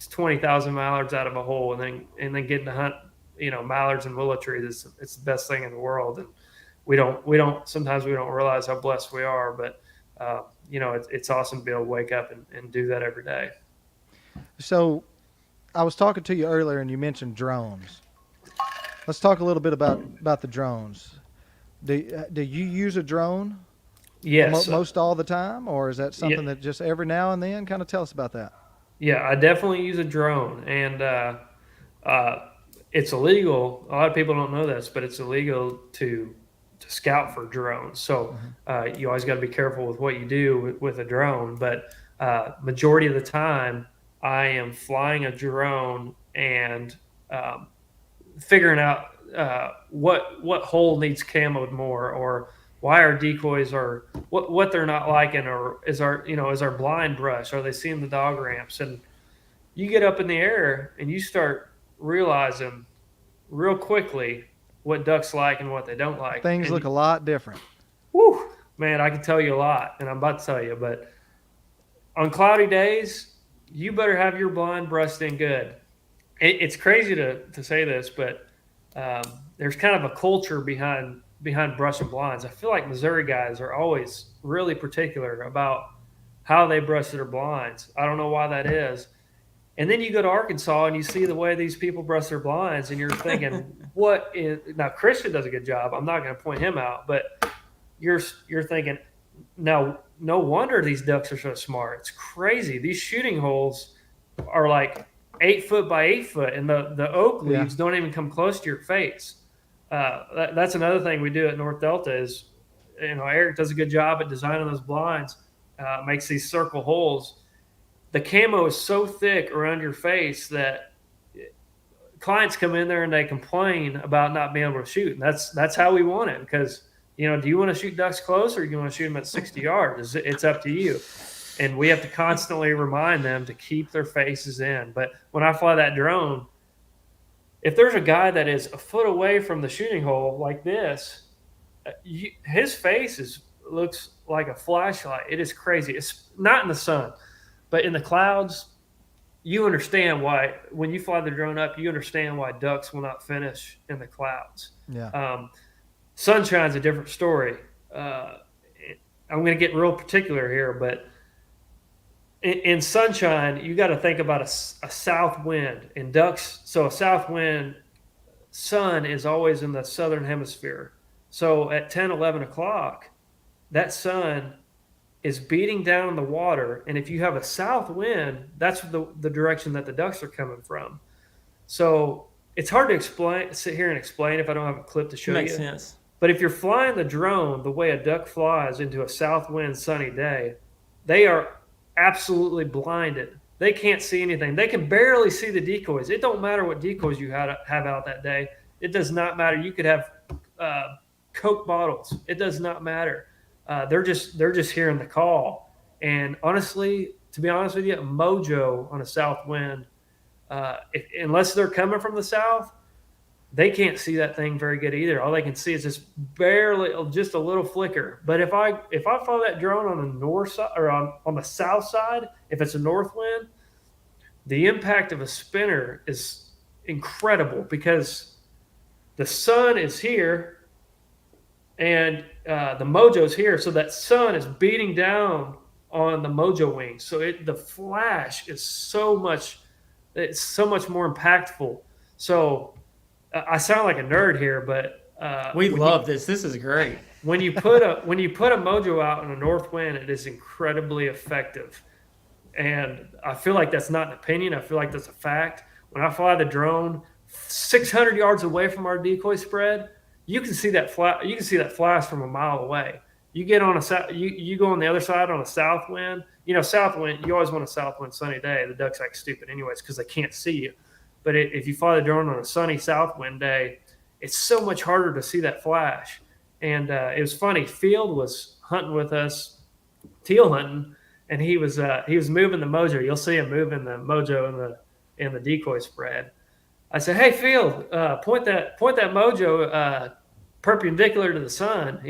20,000 mallards out of a hole, and then getting to hunt, mallards and willow trees. It's the best thing in the world. And sometimes we don't realize how blessed we are, but it's awesome to be able to wake up and do that every day. So I was talking to you earlier, and you mentioned drones. Let's talk a little bit about the drones. Do you use a drone? Yes. Most all the time, or is that something that just every now and then? Kind of tell us about that. Yeah, I definitely use a drone, and it's illegal. A lot of people don't know this, but it's illegal to scout for drones. So you always got to be careful with what you do with a drone. But majority of the time, I am flying a drone and figuring out what hole needs camoed more, or why our decoys are what they're not liking, or is our blind brush, are they seeing the dog ramps? And you get up in the air and you start realizing real quickly what ducks like and what they don't like. Things look a lot different. Whew, man, I can tell you a lot, and I'm about to tell you, but on cloudy days, you better have your blind brushed in good. It's crazy to say this, but there's kind of a culture behind brushing blinds. I feel like Missouri guys are always really particular about how they brush their blinds. I don't know why that is. And then you go to Arkansas and you see the way these people brush their blinds, and you're thinking, now Christian does a good job. I'm not going to point him out, but you're thinking, no wonder these ducks are so smart. It's crazy. These shooting holes are like 8 foot by 8 foot, and the oak leaves don't even come close to your face. That's another thing we do at North Delta is, Eric does a good job at designing those blinds, makes these circle holes. The camo is so thick around your face that clients come in there and they complain about not being able to shoot. And that's how we want it, because, do you want to shoot ducks close, or do you want to shoot them at 60 yards? It's up to you. And we have to constantly remind them to keep their faces in. But when I fly that drone, if there's a guy that is a foot away from the shooting hole like this, his face looks like a flashlight. It is crazy. It's not in the sun, but in the clouds. You understand why, when you fly the drone up, you understand why ducks will not finish in the clouds. Yeah. Sunshine's a different story. I'm going to get real particular here, but in sunshine, you got to think about a south wind. In ducks, so a south wind, sun is always in the southern hemisphere. So at 10, 11 o'clock, that sun is beating down the water. And if you have a south wind, that's the direction that the ducks are coming from. So it's hard to sit here and explain if I don't have a clip to show you. Makes sense. But if you're flying the drone the way a duck flies into a south wind sunny day, they are absolutely blinded. They can't see anything. They can barely see the decoys. It don't matter what decoys you have out that day. It does not matter. You could have Coke bottles. It does not matter. They're just hearing the call. And honestly, to be honest with you, a mojo on a south wind, unless they're coming from the south, they can't see that thing very good either. All they can see is just a little flicker. But if I follow that drone on the north side, or on the south side, if it's a north wind, the impact of a spinner is incredible, because the sun is here and the mojo's here. So that sun is beating down on the mojo wings. So the flash is so much more impactful. So I sound like a nerd here, but we love this. This is great. When you put a mojo out in a north wind, it is incredibly effective. And I feel like that's not an opinion. I feel like that's a fact. When I fly the drone 600 yards away from our decoy spread, you can see that flash from a mile away. You get on you go on the other side on a south wind. South wind, you always want a south wind sunny day. The ducks act stupid anyways because they can't see you. But if you fly the drone on a sunny south wind day, it's so much harder to see that flash. And it was funny. Field was hunting with us, teal hunting, and he was moving the mojo. You'll see him moving the mojo in the decoy spread. I said, "Hey, Field, point that mojo perpendicular to the sun."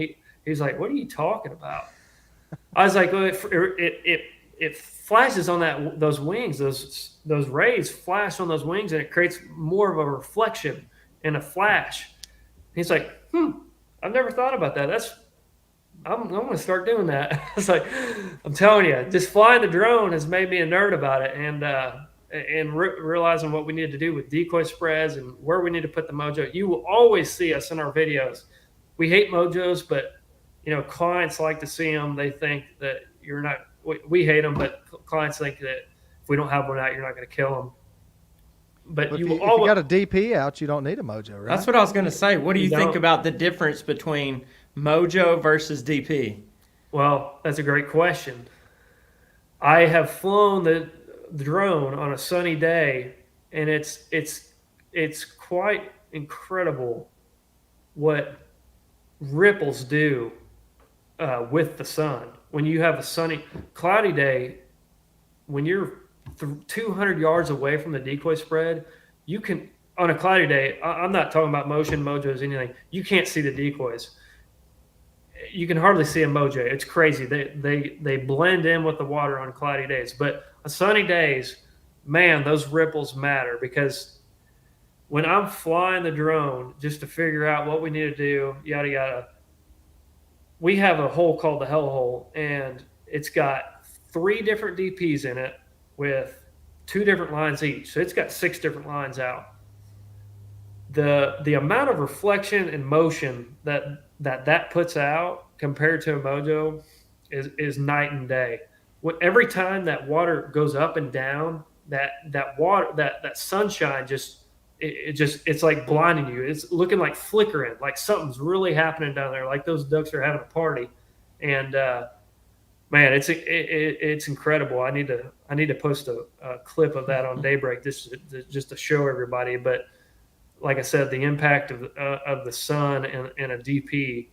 He's like, "What are you talking about?" I was like, "Well, it flashes on those wings. Those rays flash on those wings, and it creates more of a reflection and a flash." He's like, I've never thought about that. I'm going to start doing that. It's like, I'm telling you, just flying the drone has made me a nerd about it, and realizing what we need to do with decoy spreads and where we need to put the mojo. You will always see us in our videos. We hate mojos, but clients like to see them. They think that you're not. We hate them, but clients think that if we don't have one out, you're not going to kill them. But If you you, will if you always. got a DP out, you don't need a mojo, right? That's what I was going to say. What do you You think don't. about the difference between Mojo versus DP? Well, that's a great question. I have flown the drone on a sunny day, and it's quite incredible what ripples do with the sun. When you have a sunny, cloudy day, when you're 200 yards away from the decoy spread, you can, on a cloudy day, I'm not talking about motion, mojos, anything. You can't see the decoys. You can hardly see a mojo. It's crazy. They blend in with the water on cloudy days. But on sunny days, man, those ripples matter, because when I'm flying the drone just to figure out what we need to do, yada yada, we have a hole called the hell hole, and it's got 3 different DPs in it with 2 different lines each. So it's got 6 different lines out. The amount of reflection and motion that puts out compared to a mojo is night and day. Every time that water goes up and down, that water that sunshine it's like blinding you. It's looking like flickering, like something's really happening down there, like those ducks are having a party. And man, it's incredible. I need to post a clip of that on Daybreak just to show everybody. But like I said, the impact of the sun and a DP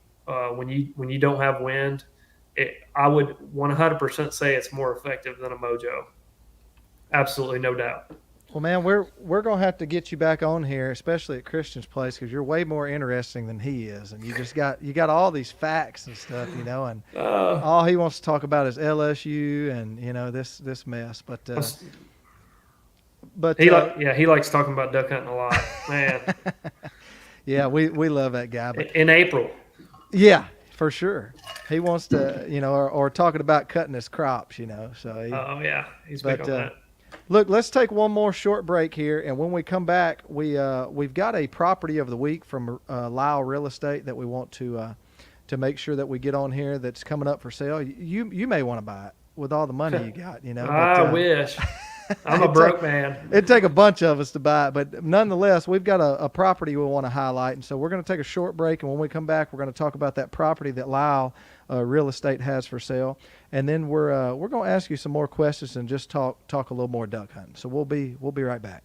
when you don't have wind, I would 100% say it's more effective than a mojo. Absolutely, no doubt. Well, man, we're gonna have to get you back on here, especially at Christian's place, because you're way more interesting than he is, and you got all these facts and stuff, and all he wants to talk about is LSU and this mess. But he likes talking about duck hunting a lot, man. yeah, we love that guy. But In April, yeah, for sure, he wants to, or talking about cutting his crops, So oh yeah, he's big on that. Look, let's take one more short break here, and when we come back, we've got a property of the week from Lyle Real Estate that we want to make sure that we get on here. That's coming up for sale. You may want to buy it with all the money you got. I wish. I'm a broke man. It'd take a bunch of us to buy it, but nonetheless, we've got a property we want to highlight, and so we're going to take a short break, and when we come back, we're going to talk about that property that Lyle Real Estate has for sale, and then we're going to ask you some more questions and just talk a little more duck hunting. So we'll be right back.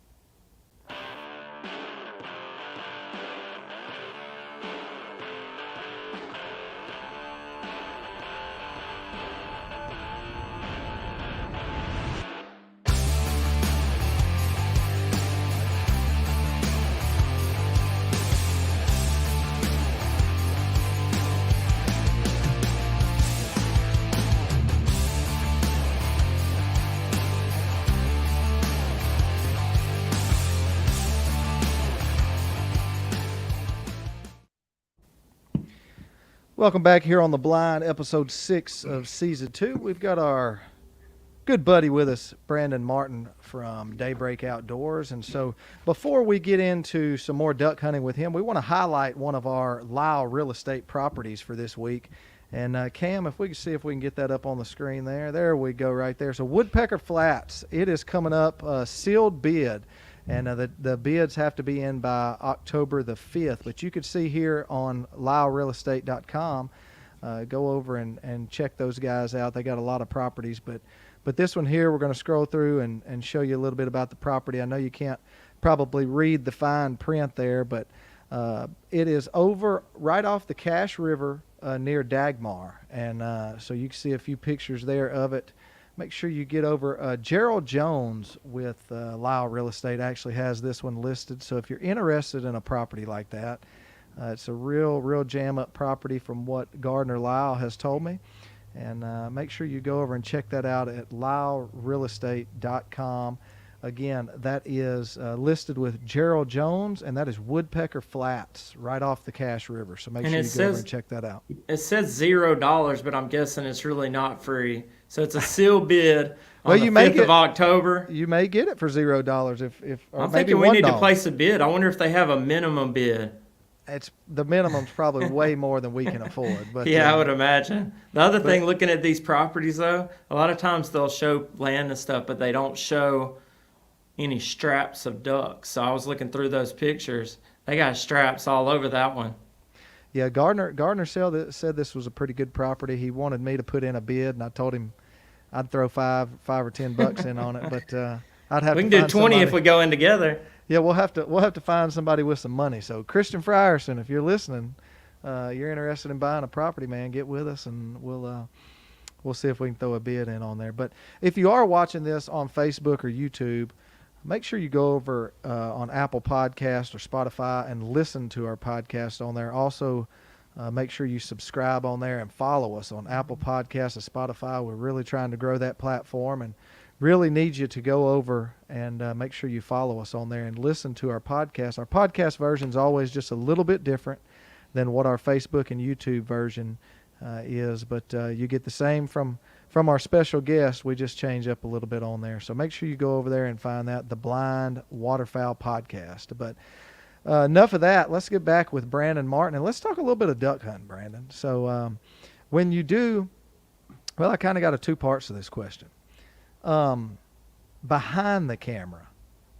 Welcome back here on The Blind, episode 6 of season 2. We've got our good buddy with us, Brandon Martin from Daybreak Outdoors. And so before we get into some more duck hunting with him, we want to highlight one of our Lyle Real Estate properties for this week. And Cam, if we can see if we can get that up on the screen there. There we go right there. So Woodpecker Flats, it is coming up, sealed bid. And the bids have to be in by October the 5th. But you could see here on LyleRealEstate.com, go over and check those guys out. They got a lot of properties. But this one here, we're going to scroll through and show you a little bit about the property. I know you can't probably read the fine print there, but it is over right off the Cache River near Dagmar. And so you can see a few pictures there of it. Make sure you get over. Gerald Jones with Lyle Real Estate actually has this one listed. So if you're interested in a property like that, it's a real jam-up property from what Gardner Lyle has told me. And make sure you go over and check that out at LyleRealEstate.com. Again, that is listed with Gerald Jones, and that is Woodpecker Flats, right off the Cache River. So make And sure it you go over says- and check that out. It says $0, but I'm guessing it's really not free. So it's a sealed bid on Well, the you may 5th get- of October. You may get it for $0 if or I'm maybe thinking we need to $1. place a bid. I wonder if they have a minimum bid. It's the minimum's probably way more than we can afford. But Yeah, I would imagine. The other thing, looking at these properties, though, a lot of times they'll show land and stuff, but they don't show any straps of ducks. So I was looking through those pictures. They got straps all over that one. Yeah, Gardner said this was a pretty good property. He wanted me to put in a bid, and I told him I'd throw five or $10 in on it, but I'd have We to can do find 20 if somebody- we go in together. Yeah, we'll have to find somebody with some money. So Christian Frierson, if you're listening, you're interested in buying a property, man, get with us, and we'll see if we can throw a bid in on there. But if you are watching this on Facebook or YouTube, make sure you go over on Apple Podcast or Spotify and listen to our podcast on there. Also, make sure you subscribe on there and follow us on Apple Podcasts and Spotify. We're really trying to grow that platform and really need you to go over and make sure you follow us on there and listen to our podcast. Our podcast version is always just a little bit different than what our Facebook and YouTube version is, but you get the same from our special guest. We just change up a little bit on there. So make sure you go over there and find that, the Blind Waterfowl Podcast. But enough of that. Let's get back with Brandon Martin, and let's talk a little bit of duck hunting, Brandon. So when you do, well, I kind of got two parts to this question. Behind the camera,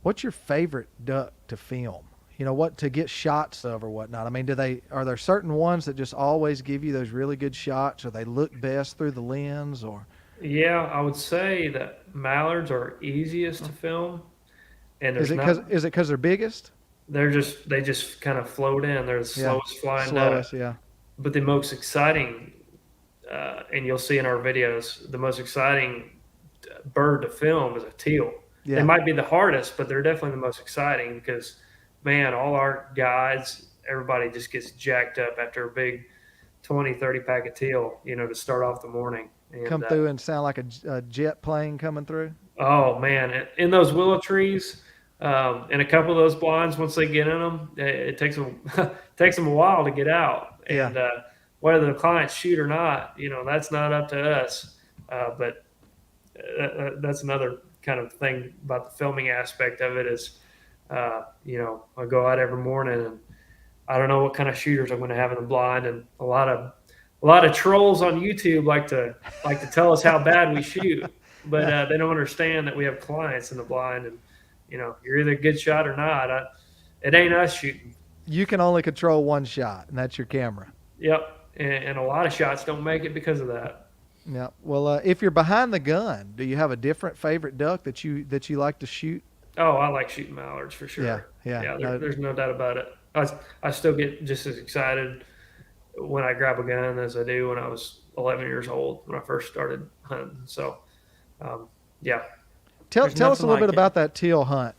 what's your favorite duck to film? You know, what to get shots of or whatnot. I mean, are there certain ones that just always give you those really good shots, or they look best through the lens, or? Yeah, I would say that mallards are easiest to film, and Is it because they're biggest? they just kind of float in. They're the slowest flying duck. Slowest, yeah. But the most exciting, and you'll see in our videos, the most exciting bird to film is a teal. Yeah. They might be the hardest, but they're definitely the most exciting because, man, all our guides, everybody just gets jacked up after a big 20, 30 pack of teal, to start off the morning. And, Come through and sound like a jet plane coming through. Oh, man. In those willow trees, and a couple of those blinds, once they get in them, it takes them takes them a while to get out. Yeah. And whether the clients shoot or not, that's not up to us. But that's another kind of thing about the filming aspect of it is, I go out every morning and I don't know what kind of shooters I'm going to have in the blind, and a lot of trolls on YouTube like to tell us how bad we shoot, but they don't understand that we have clients in the blind, and you're either a good shot or not. It ain't us shooting. You can only control one shot, and that's your camera. Yep, and a lot of shots don't make it because of that. Yeah. Well, if you're behind the gun, do you have a different favorite duck that you like to shoot? Oh, I like shooting mallards for sure. Yeah. There's no doubt about it. I still get just as excited when I grab a gun as I do when I was 11 years old when I first started hunting. So, yeah. Tell There's us a nothing little bit like it. about that teal hunt.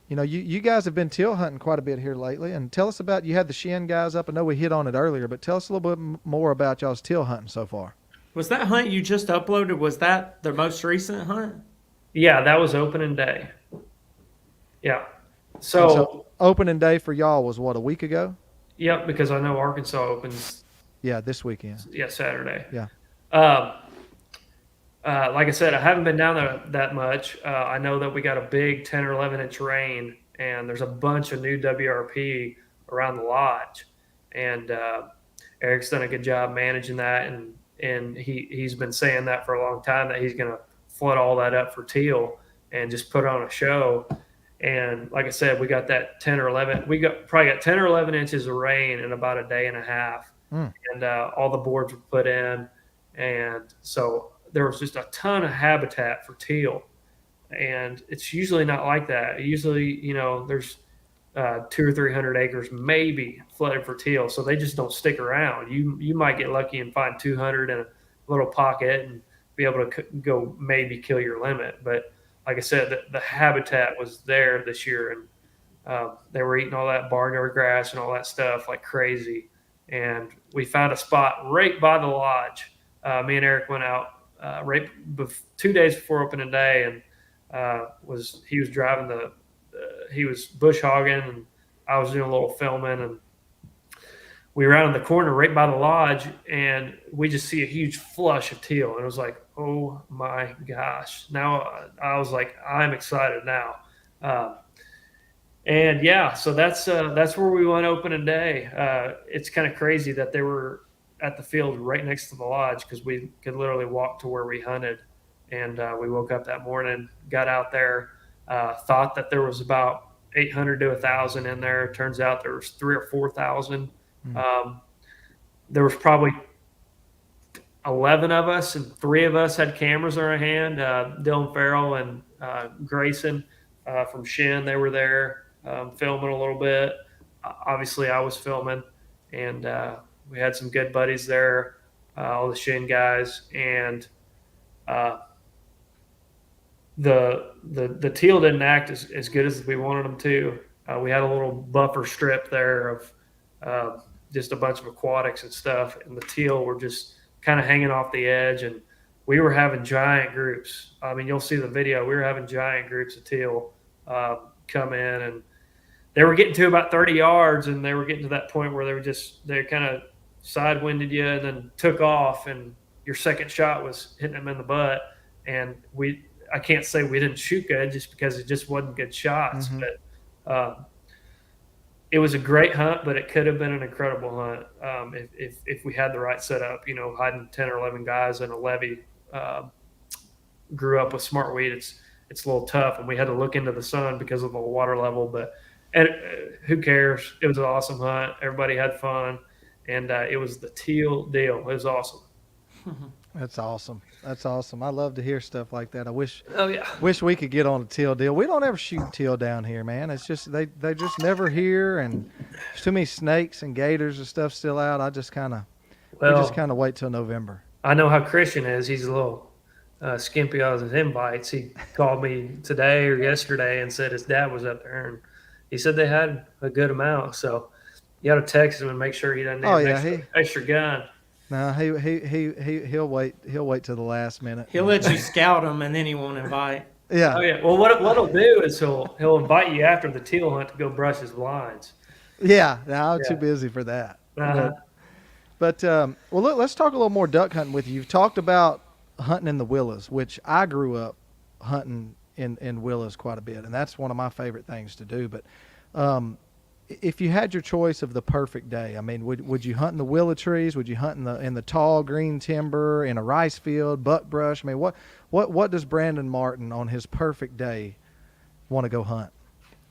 You guys have been teal hunting quite a bit here lately, and tell us about, you had the Shin guys up. I know we hit on it earlier, but tell us a little bit more about y'all's teal hunting so far. Was that hunt you just uploaded, was that the most recent hunt? Yeah, that was opening day. Yeah. And So, so opening day for y'all was what, a week ago? yep, because I know Arkansas opens, Yeah, this weekend. Saturday. Yeah. Like I said, I haven't been down there that much. I know that we got a big 10 or 11 inch rain, and there's a bunch of new WRP around the lodge. And Eric's done a good job managing that, and he's been saying that for a long time that he's going to flood all that up for teal and just put on a show. And like I said, we got that 10 or 11. Probably got 10 or 11 inches of rain in about a day and a half, and all the boards were put in, and so there was just a ton of habitat for teal. And it's usually not like that. Usually, there's 200 or 300 acres maybe flooded for teal, so they just don't stick around. You might get lucky and find 200 in a little pocket and be able to go maybe kill your limit. But like I said, the habitat was there this year, and they were eating all that barnyard grass and all that stuff like crazy. And we found a spot right by the lodge. Me and Eric went out 2 days before opening day, and he was driving he was bush hogging, and I was doing a little filming, and we were out in the corner right by the lodge, and we just see a huge flush of teal, and it was like, oh my gosh! Now I was like, I'm excited now. And yeah, so that's where we went opening day. It's kind of crazy that they were at the field right next to the lodge because we could literally walk to where we hunted. And we woke up that morning, got out there, thought that there was about 800 to 1,000 in there. Turns out there was 3 or 4,000. There was probably 11 of us, and 3 of us had cameras in our hand. Dylan Farrell and Grayson from Shin, they were there filming a little bit. Obviously, I was filming, and we had some good buddies there, all the Shin guys, and the teal didn't act as good as we wanted them to. We had a little buffer strip there of just a bunch of aquatics and stuff, and the teal were just kind of hanging off the edge, and we were having giant groups. I mean, you'll see the video. We were having giant groups of teal come in, and they were getting to about 30 yards, and they were getting to that point where they kind of sidewinded you and then took off, and your second shot was hitting them in the butt. And I can't say we didn't shoot good just because it just wasn't good shots, but it was a great hunt, but it could have been an incredible hunt if we had the right setup. Hiding 10 or 11 guys in a levee. Grew up with smart weed. It's a little tough, and we had to look into the sun because of the water level. But who cares? It was an awesome hunt. Everybody had fun, and it was the teal deal. It was awesome. That's awesome. That's awesome. I love to hear stuff like that. I wish yeah. we could get on a teal deal. We don't ever shoot teal down here, man. It's just they just never here, and there's too many snakes and gators and stuff still out. We just kind of wait till November. I know how Christian is. He's a little skimpy on his invites. He called me today or yesterday and said his dad was up there, and he said they had a good amount. So you got to text him and make sure he doesn't need an extra gun. No, he'll wait. He'll wait till the last minute. He'll let you scout him, and then he won't invite. Yeah. Oh yeah. Well, what he'll do is he'll invite you after the teal hunt to go brush his blinds. Yeah. No, I'm too busy for that. But well, look, let's talk a little more duck hunting with you. You've talked about hunting in the willows, which I grew up hunting in willows quite a bit, and that's one of my favorite things to do. But if you had your choice of the perfect day, I mean, would you hunt in the willow trees? Would you hunt in the tall green timber, in a rice field, buckbrush? I mean, what does Brandon Martin on his perfect day want to go hunt?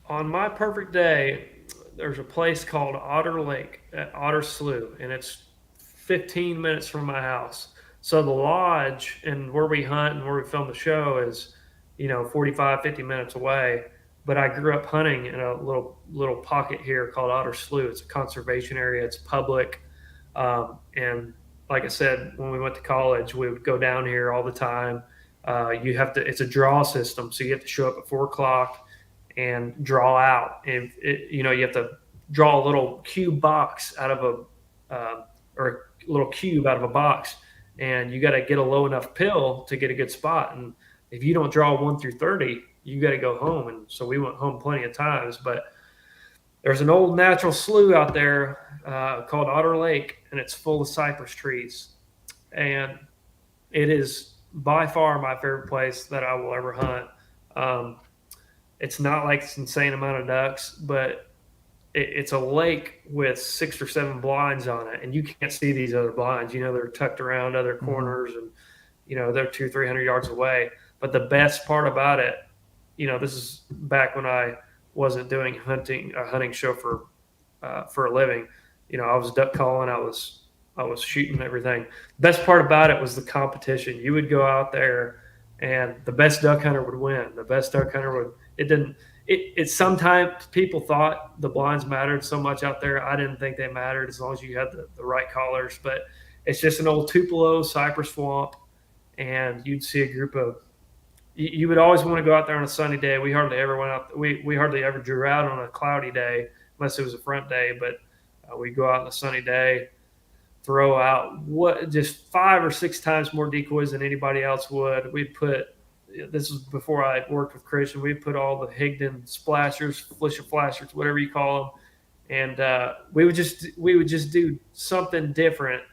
On my perfect day, there's a place called Otter Lake at Otter Slough, and it's 15 minutes from my house. So the lodge and where we hunt and where we film the show is, 45, 50 minutes away. But I grew up hunting in a little pocket here called Otter Slough. It's a conservation area. It's public. And like I said, when we went to college, we would go down here all the time. It's a draw system. So you have to show up at 4:00 and draw out. And you have to draw a little cube box out of or a little cube out of a box. And you got to get a low enough pill to get a good spot. And if you don't draw 1 through 30, you got to go home. And so we went home plenty of times, but there's an old natural slough out there called Otter Lake, and it's full of cypress trees. And it is by far my favorite place that I will ever hunt. It's not like this insane amount of ducks, but it's a lake with 6 or 7 blinds on it. And you can't see these other blinds, they're tucked around other corners and, they're 200-300 yards away. But the best part about it, this is back when I wasn't doing a hunting show for a living. I was duck calling. I was shooting everything. The best part about it was the competition. You would go out there, and the best duck hunter would win. The best duck hunter would. It sometimes people thought the blinds mattered so much out there. I didn't think they mattered as long as you had the right collars. But it's just an old Tupelo cypress swamp, and you'd see a group of. You would always want to go out there on a sunny day. We hardly ever went out. We hardly ever drew out on a cloudy day unless it was a front day. But we'd go out on a sunny day, throw out just 5 or 6 times more decoys than anybody else would. We'd put this was before I worked with Christian. We put all the Higdon splashers, Felicia flashers, whatever you call them, and we would just do something different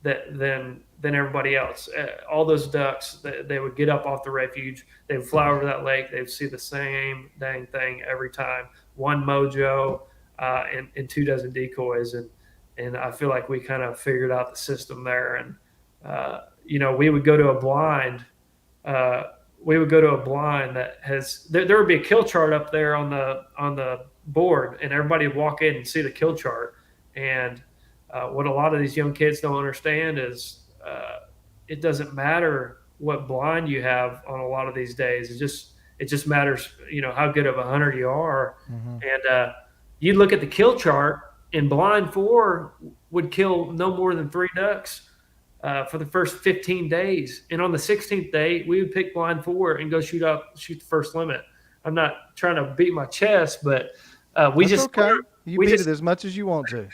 than everybody else. All those ducks, they would get up off the refuge, they would fly over that lake, they would see the same dang thing every time. One mojo, and 2 dozen decoys, and I feel like we kind of figured out the system there. And we would go to a blind. We would go to a blind that has there would be a kill chart up there on the board, and everybody would walk in and see the kill chart. And what a lot of these young kids don't understand is it doesn't matter what blind you have on a lot of these days. It just matters, how good of a hunter you are. Mm-hmm. And you look at the kill chart, and blind 4 would kill no more than 3 ducks for the first 15 days. And on the 16th day, we would pick blind 4 and go shoot the first limit. I'm not trying to beat my chest, but we That's just okay. You beat just, it as much as you want to.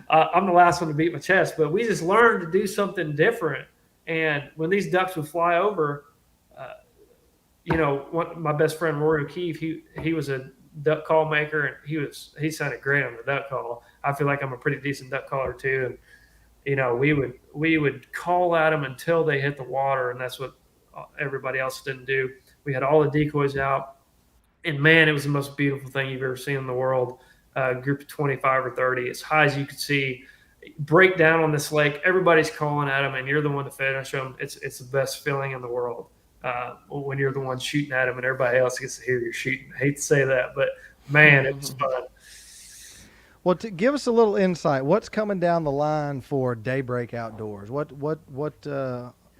I'm the last one to beat my chest, but we just learned to do something different. And when these ducks would fly over, my best friend Rory O'Keefe, he was a duck call maker, and he sounded great on the duck call. I feel like I'm a pretty decent duck caller too. And we would call at them until they hit the water, and that's what everybody else didn't do. We had all the decoys out, and man, it was the most beautiful thing you've ever seen in the world. Group of 25 or 30, as high as you could see, break down on this lake. Everybody's calling at them, and you're the one to finish them. It's the best feeling in the world when you're the one shooting at them, and everybody else gets to hear you shooting. I hate to say that, but man, it was fun. Well, to give us a little insight, what's coming down the line for Daybreak Outdoors?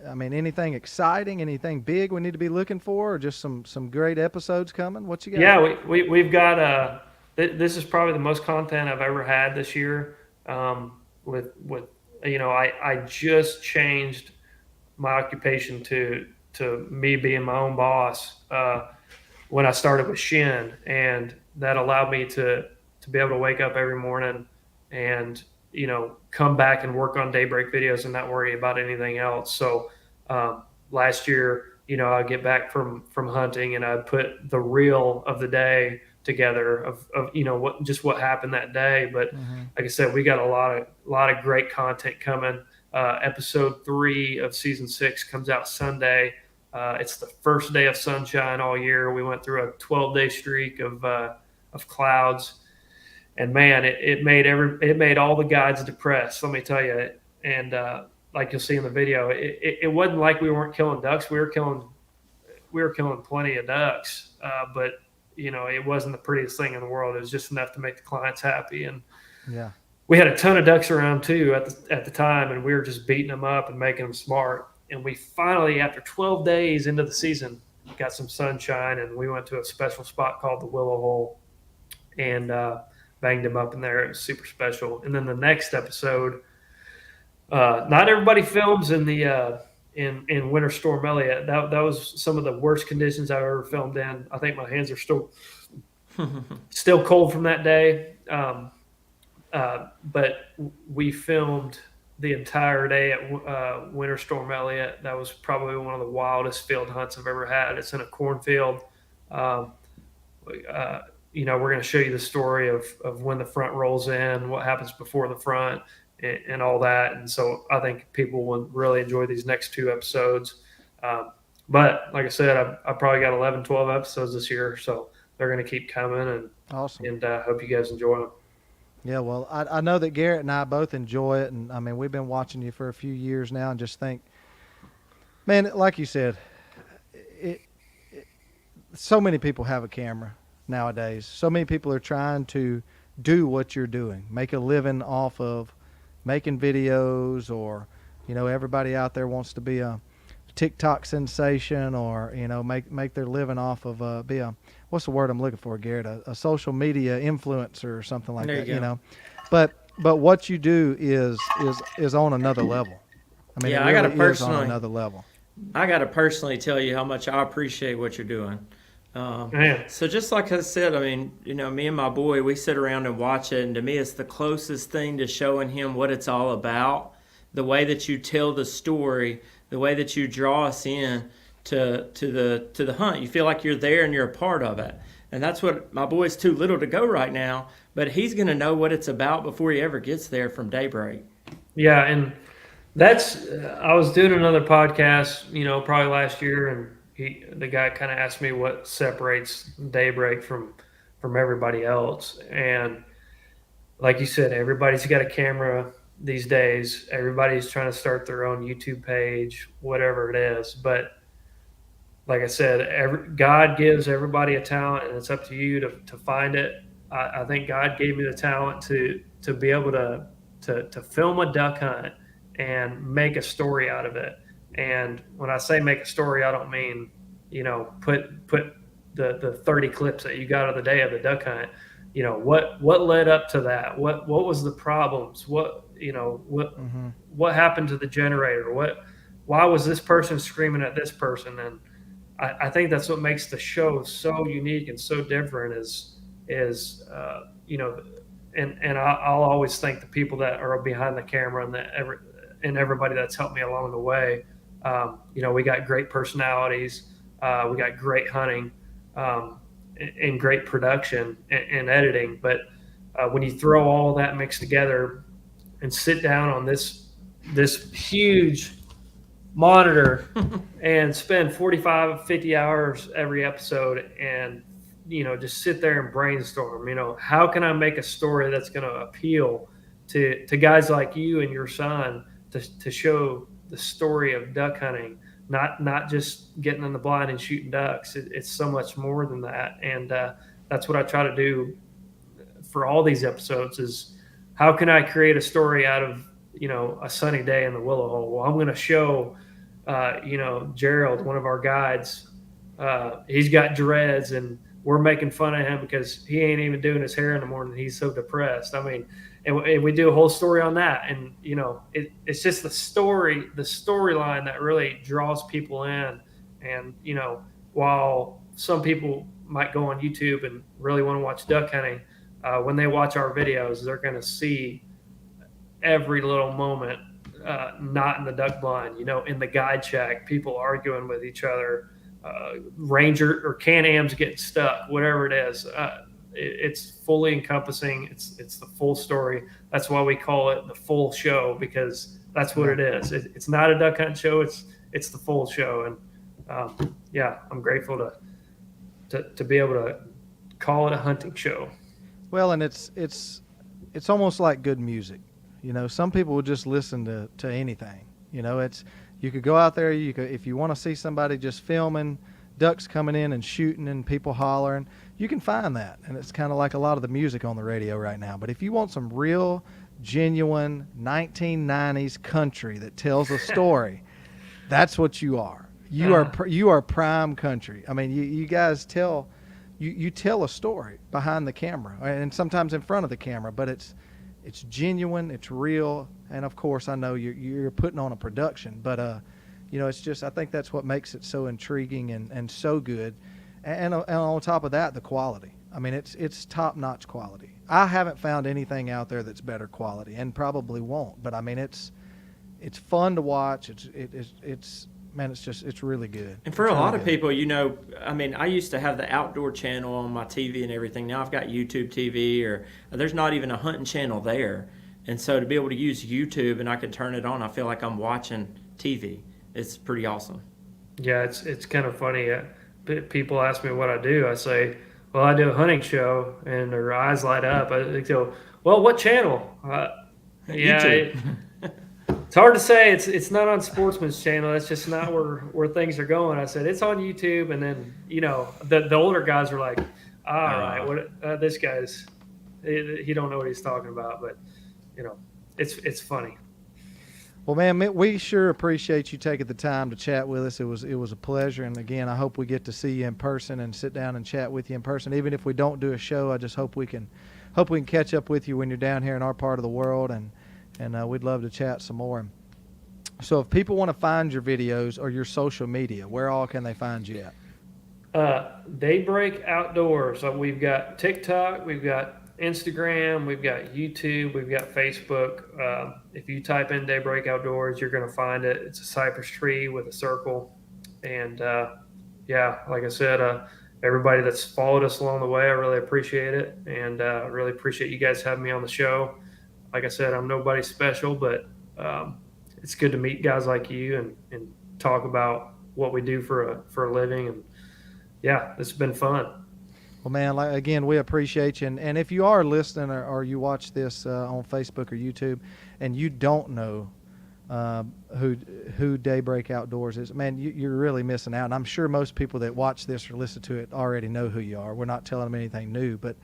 Anything exciting, anything big we need to be looking for, or just some great episodes coming? What you got? Yeah, we've got this is probably the most content I've ever had this year. I just changed my occupation to me being my own boss when I started with Shin, and that allowed me to be able to wake up every morning and come back and work on Daybreak videos and not worry about anything else. So last year, I'd get back from hunting, and I'd put the reel of the day together of what happened that day. But like I said, we got a lot of great content coming. Episode 3 of season 6 comes out Sunday. It's the first day of sunshine all year. We went through a 12-day streak of clouds, and man, it made all the guides depressed. Let me tell you. And like you'll see in the video, it wasn't like we weren't killing ducks. We were killing plenty of ducks, but it wasn't the prettiest thing in the world. It was just enough to make the clients happy. And yeah, we had a ton of ducks around too at the time, and we were just beating them up and making them smart. And we finally, after 12 days into the season, got some sunshine, and we went to a special spot called the Willow Hole and banged them up in there. It was super special. And then the next episode, not everybody films in the in Winter Storm Elliott. That was some of the worst conditions I've ever filmed in. I think my hands are still cold from that day. But we filmed the entire day at Winter Storm Elliott. That was probably one of the wildest field hunts I've ever had. It's in a cornfield. We're going to show you the story of when the front rolls in, what happens before the front, and all that. And so I think people will really enjoy these next 2 episodes. But like I said, I probably got 11, 12 episodes this year, so they're going to keep coming. And awesome. And hope you guys enjoy them. Yeah, well, I know that Garrett and I both enjoy it, and we've been watching you for a few years now, and just think, man, like you said, so many people have a camera nowadays. So many people are trying to do what you're doing, make a living off of making videos, or everybody out there wants to be a TikTok sensation, or make their living off of be a, what's the word I'm looking for, Garrett, a social media influencer or something like that. But what you do is on another level. Yeah, it really I gotta is on another level. I got to personally tell you how much I appreciate what you're doing. So just like I said, me and my boy, we sit around and watch it, and to me it's the closest thing to showing him what it's all about. The way that you tell the story, the way that you draw us in to the hunt. You feel like you're there and you're a part of it. And that's what my boy's too little to go right now, but he's going to know what it's about before he ever gets there from Daybreak. Yeah, and that's I was doing another podcast, probably last year, and the guy kind of asked me what separates Daybreak from everybody else. And like you said, everybody's got a camera these days. Everybody's trying to start their own YouTube page, whatever it is. But like I said, God gives everybody a talent, and it's up to you to find it. I think God gave me the talent to be able to film a duck hunt and make a story out of it. And when I say make a story, I don't mean put the 30 clips that you got of the day of the duck hunt. What led up to that? What was the problems? What happened to the generator? Why was this person screaming at this person? And I think that's what makes the show so unique and so different and I'll always thank the people that are behind the camera and everybody that's helped me along the way. We got great personalities, we got great hunting, and great production and editing. But when you throw all of that mixed together and sit down on this huge monitor and spend 45, 50 hours every episode and just sit there and brainstorm, how can I make a story that's going to appeal to guys like you and your son to show the story of duck hunting, not just getting in the blind and shooting ducks. It's so much more than that. And that's what I try to do for all these episodes is how can I create a story out of, a sunny day in the Willow Hole? Well, I'm going to show, Gerald, one of our guides, he's got dreads and we're making fun of him because he ain't even doing his hair in the morning. He's so depressed. I mean, and we do a whole story on that. And, it's just the storyline that really draws people in. And, while some people might go on YouTube and really want to watch duck hunting, when they watch our videos, they're going to see every little moment, not in the duck blind, in the guide shack, people arguing with each other, Ranger or Can-Ams getting stuck, whatever it is. It's fully encompassing. It's the full story. That's why we call it the full show, because that's what it is. It's not a duck hunt show. It's the full show. And I'm grateful to be able to call it a hunting show. Well, and it's almost like good music. Some people will just listen to anything. You could go out there. If you want to see somebody just filming ducks coming in and shooting and people hollering, you can find that. And it's kind of like a lot of the music on the radio right now. But if you want some real, genuine 1990s country that tells a story, that's what you are. You are prime country. I mean, you guys tell you tell a story behind the camera and sometimes in front of the camera, but it's genuine, it's real, and of course I know you're putting on a production, but it's just, I think that's what makes it so intriguing and so good, and on top of that, the quality. I mean, it's top-notch quality. I haven't found anything out there that's better quality, and probably won't. But I mean, it's fun to watch. It's really good. And for a lot of people, I mean, I used to have the outdoor channel on my TV and everything. Now I've got YouTube TV, or there's not even a hunting channel there. And so to be able to use YouTube and I can turn it on, I feel like I'm watching TV. It's pretty awesome. Yeah, it's kind of funny. People ask me what I do. I say, well, I do a hunting show, and their eyes light up. They go, well, what channel? YouTube. It's hard to say. It's not on Sportsman's channel. That's just not where things are going. I said it's on YouTube, and then the older guys are like, all right, what this guy's he don't know what he's talking about, but it's funny. Well, man, we sure appreciate you taking the time to chat with us. It was a pleasure, and again, I hope we get to see you in person and sit down and chat with you in person. Even if we don't do a show, I just hope we can catch up with you when you're down here in our part of the world, and we'd love to chat some more. So if people want to find your videos or your social media, where all can they find you at? Daybreak Outdoors. So we've got TikTok, we've got Instagram, we've got YouTube, we've got Facebook. If you type in Daybreak Outdoors, you're going to find it. It's a cypress tree with a circle. And yeah, like I said, everybody that's followed us along the way, I really appreciate it, and really appreciate you guys having me on the show. Like I said, I'm nobody special, but it's good to meet guys like you and talk about what we do for a living. And yeah, it's been fun. Well, man, again, we appreciate you. And if you are listening or you watch this on Facebook or YouTube and you don't know who Daybreak Outdoors is, man, you're really missing out. And I'm sure most people that watch this or listen to it already know who you are. We're not telling them anything new, but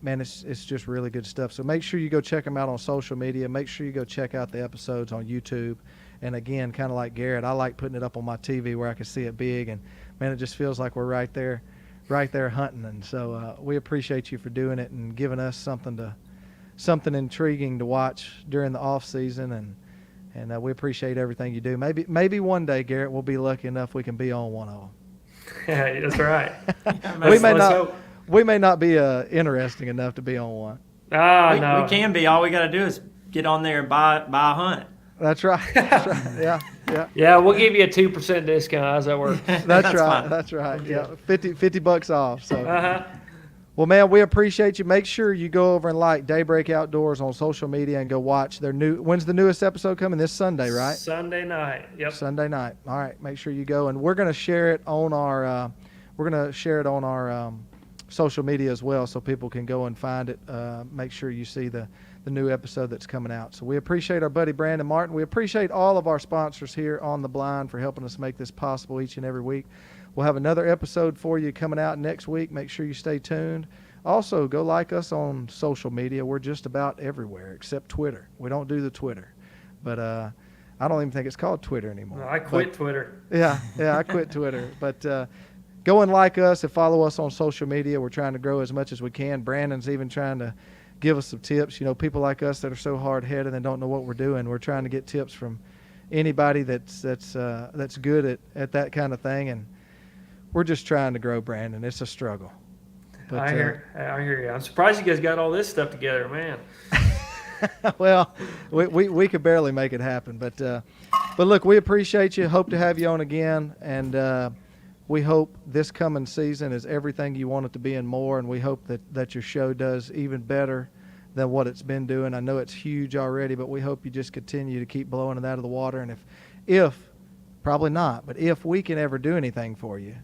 man, it's just really good stuff. So make sure you go check them out on social media. Make sure you go check out the episodes on YouTube. And again, kind of like Garrett, I like putting it up on my TV where I can see it big. And man, it just feels like we're right there hunting. And so we appreciate you for doing it and giving us something intriguing to watch during the off season. And we appreciate everything you do. Maybe one day, Garrett, we'll be lucky enough we can be on one of them. Yeah, that's right. We may not be interesting enough to be on one. No. We can be. All we got to do is get on there and buy a hunt. That's right. That's right. Yeah. Yeah, we'll give you a 2% discount. How's that work? That's right. fine. That's right. Yeah, $50 off. So, Uh-huh. well, man, we appreciate you. Make sure you go over and like Daybreak Outdoors on social media and go watch their new. When's the newest episode coming? This Sunday, right? Sunday night. Yep. Sunday night. All right. Make sure you go, and we're gonna share it on our. Social media as well, so people can go and find it. Make sure you see the new episode that's coming out. So we appreciate our buddy Brandon Martin. We appreciate all of our sponsors here on The Blind for helping us make this possible each and every week. We'll have another episode for you coming out next week. Make sure you stay tuned. Also, go like us on social media. We're just about everywhere except Twitter. We don't do the Twitter, but I don't even think it's called Twitter anymore. No, I quit Twitter. Yeah, I quit Twitter. But go and like us and follow us on social media. We're trying to grow as much as we can. Brandon's even trying to give us some tips. You know, people like us that are so hard-headed and don't know what we're doing, we're trying to get tips from anybody that's good at that kind of thing. And we're just trying to grow, Brandon. It's a struggle. But, I hear you. I'm surprised you guys got all this stuff together, man. well, we could barely make it happen. But look, we appreciate you. Hope to have you on again. And we hope this coming season is everything you want it to be and more, and we hope that your show does even better than what it's been doing. I know it's huge already, but we hope you just continue to keep blowing it out of the water. And if probably not, but if we can ever do anything for you,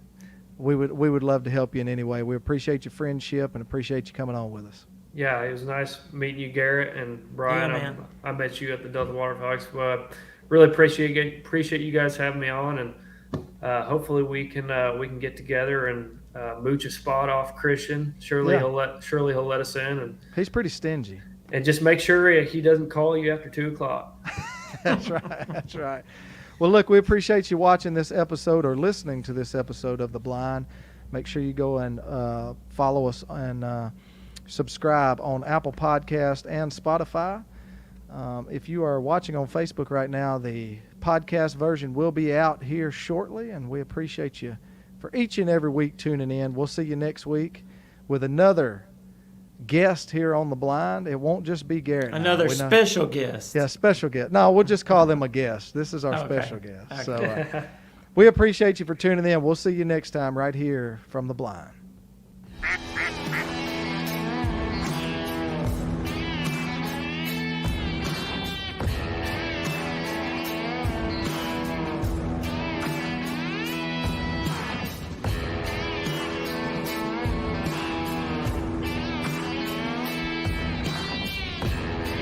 we would love to help you in any way. We appreciate your friendship and appreciate you coming on with us. Yeah, it was nice meeting you, Garrett and Brian. Yeah, man. I met you at the Delta Waterfowl Expo. Really appreciate you guys having me on, and hopefully we can get together and mooch a spot off Christian. Surely he'll let us in, and He's pretty stingy. and just make sure he doesn't call you after 2:00. That's right. That's right. Well, look, we appreciate you watching this episode or listening to this episode of The Blind. Make sure you go and follow us and subscribe on Apple Podcast and Spotify. If you are watching on Facebook right now, the podcast version will be out here shortly, and we appreciate you for each and every week tuning in. We'll see you next week with another guest here on The Blind. It won't just be Garrett. Another special guest. Yeah, special guest. No, we'll just call them a guest. This is our Okay. special guest. Okay. So we appreciate you for tuning in. We'll see you next time right here from The Blind.